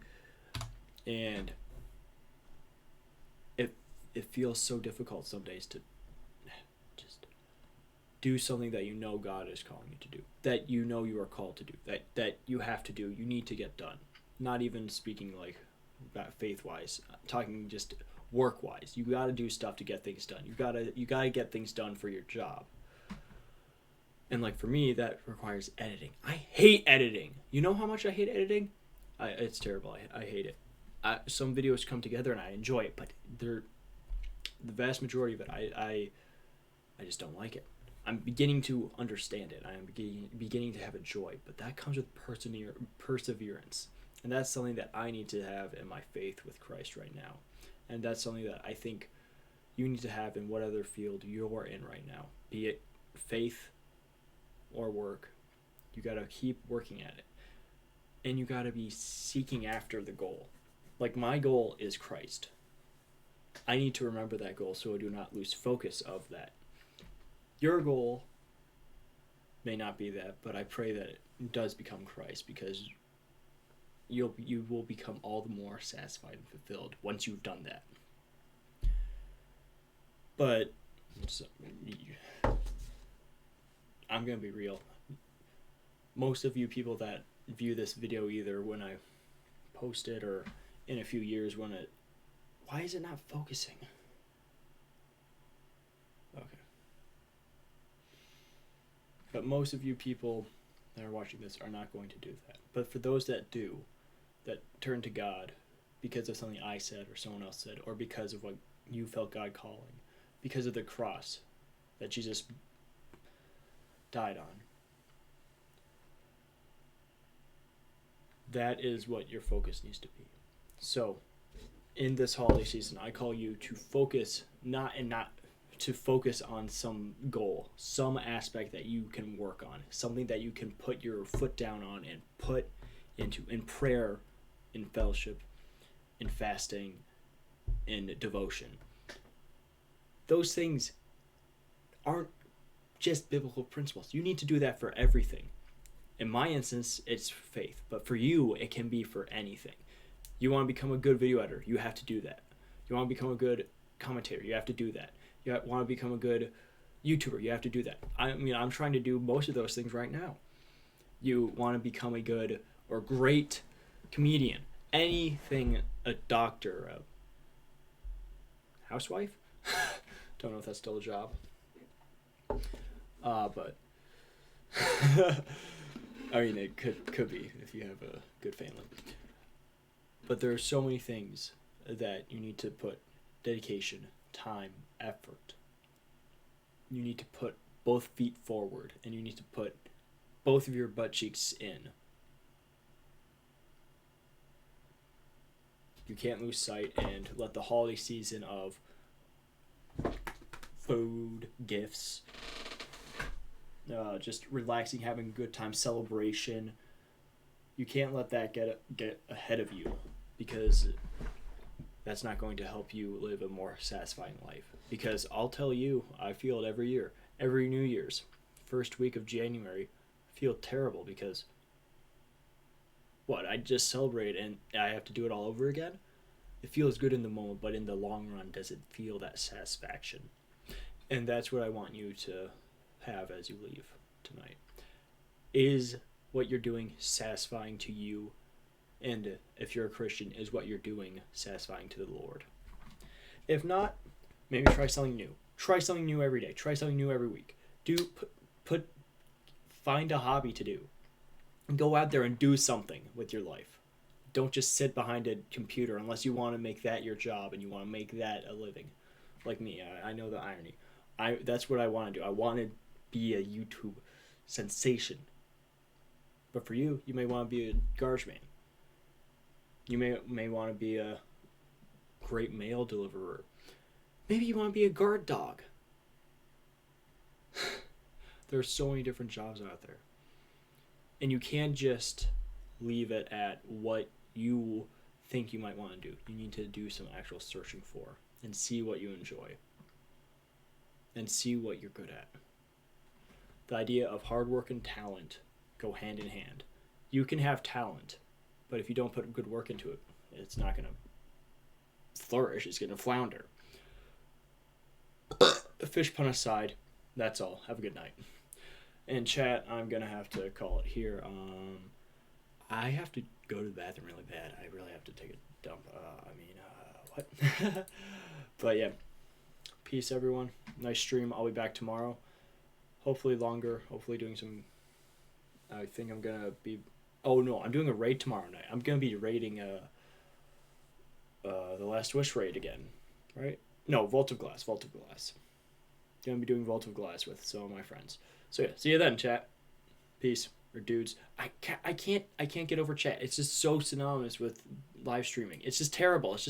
And it feels so difficult some days to just do something that you know God is calling you to do, that you know you are called to do, that you have to do, you need to get done. Not even speaking like about faith-wise, talking just work-wise. You got to do stuff to get things done. You got to get things done for your job. And like for me, that requires editing. I hate editing. You know how much I hate editing? It's terrible. I hate it. Some videos come together and I enjoy it, but the vast majority of it, I just don't like it. I'm beginning to understand it. I am beginning to have a joy, but that comes with perseverance. And that's something that I need to have in my faith with Christ right now. And that's something that I think you need to have in whatever field you're in right now, be it faith or work. You got to keep working at it. And you got to be seeking after the goal. Like my goal is Christ. I need to remember that goal so I do not lose focus of that. Your goal may not be that, but I pray that it does become Christ, because you will become all the more satisfied and fulfilled once you've done that. But I'm going to be real. Most of you people that view this video either when I post it or in a few years when it... Why is it not focusing? Okay. But most of you people that are watching this are not going to do that. But for those that do, that turn to God because of something I said or someone else said, or because of what you felt God calling, because of the cross that Jesus died on, that is what your focus needs to be. So, in this holiday season, I call you to focus, not to focus on some goal, some aspect that you can work on, something that you can put your foot down on and put into in prayer, in fellowship, in fasting, in devotion. Those things aren't just biblical principles. You need to do that for everything. In my instance, it's faith, but for you, it can be for anything. You want to become a good video editor, you have to do that. You want to become a good commentator, you have to do that. You want to become a good YouTuber, you have to do that. I mean, I'm trying to do most of those things right now. You want to become a good or great comedian, anything, a doctor, a housewife? Don't know if that's still a job. But I mean, it could be if you have a good family. But there are so many things that you need to put dedication, time, effort. You need to put both feet forward, and you need to put both of your butt cheeks in. You can't lose sight and let the holiday season of food, gifts, just relaxing, having a good time, celebration. You can't let that get ahead of you, because that's not going to help you live a more satisfying life. Because I'll tell you, I feel it every year. Every New Year's, first week of January, I feel terrible because I just celebrate and I have to do it all over again? It feels good in the moment, but in the long run, does it feel that satisfaction? And that's what I want you to have as you leave tonight. Is what you're doing satisfying to you? And if you're a Christian, is what you're doing satisfying to the Lord? If not, maybe try something new. Try something new every day. Try something new every week. Find a hobby to do. Go out there and do something with your life. Don't just sit behind a computer unless you want to make that your job and you want to make that a living. Like me, I know the irony. That's what I want to do. I want to be a YouTube sensation. But for you, you may want to be a garbage man. You may want to be a great mail deliverer. Maybe you want to be a guard dog. There's so many different jobs out there. And you can't just leave it at what you think you might want to do. You need to do some actual searching for and see what you enjoy. And see what you're good at. The idea of hard work and talent go hand in hand. You can have talent, but if you don't put good work into it, it's not going to flourish. It's going to flounder. Fish pun aside, that's all. Have a good night. And chat, I'm going to have to call it here. I have to go to the bathroom really bad. I really have to take a dump. What? But yeah. Peace, everyone. Nice stream. I'll be back tomorrow. Hopefully longer. Hopefully doing some... I think I'm going to be... Oh, no. I'm doing a raid tomorrow night. I'm going to be raiding the Last Wish raid again. Right? No, Vault of Glass. Vault of Glass. Going to be doing Vault of Glass with some of my friends. So yeah, see you then, chat. Peace. Or dudes. I can't get over chat. It's just so synonymous with live streaming. It's just terrible. It's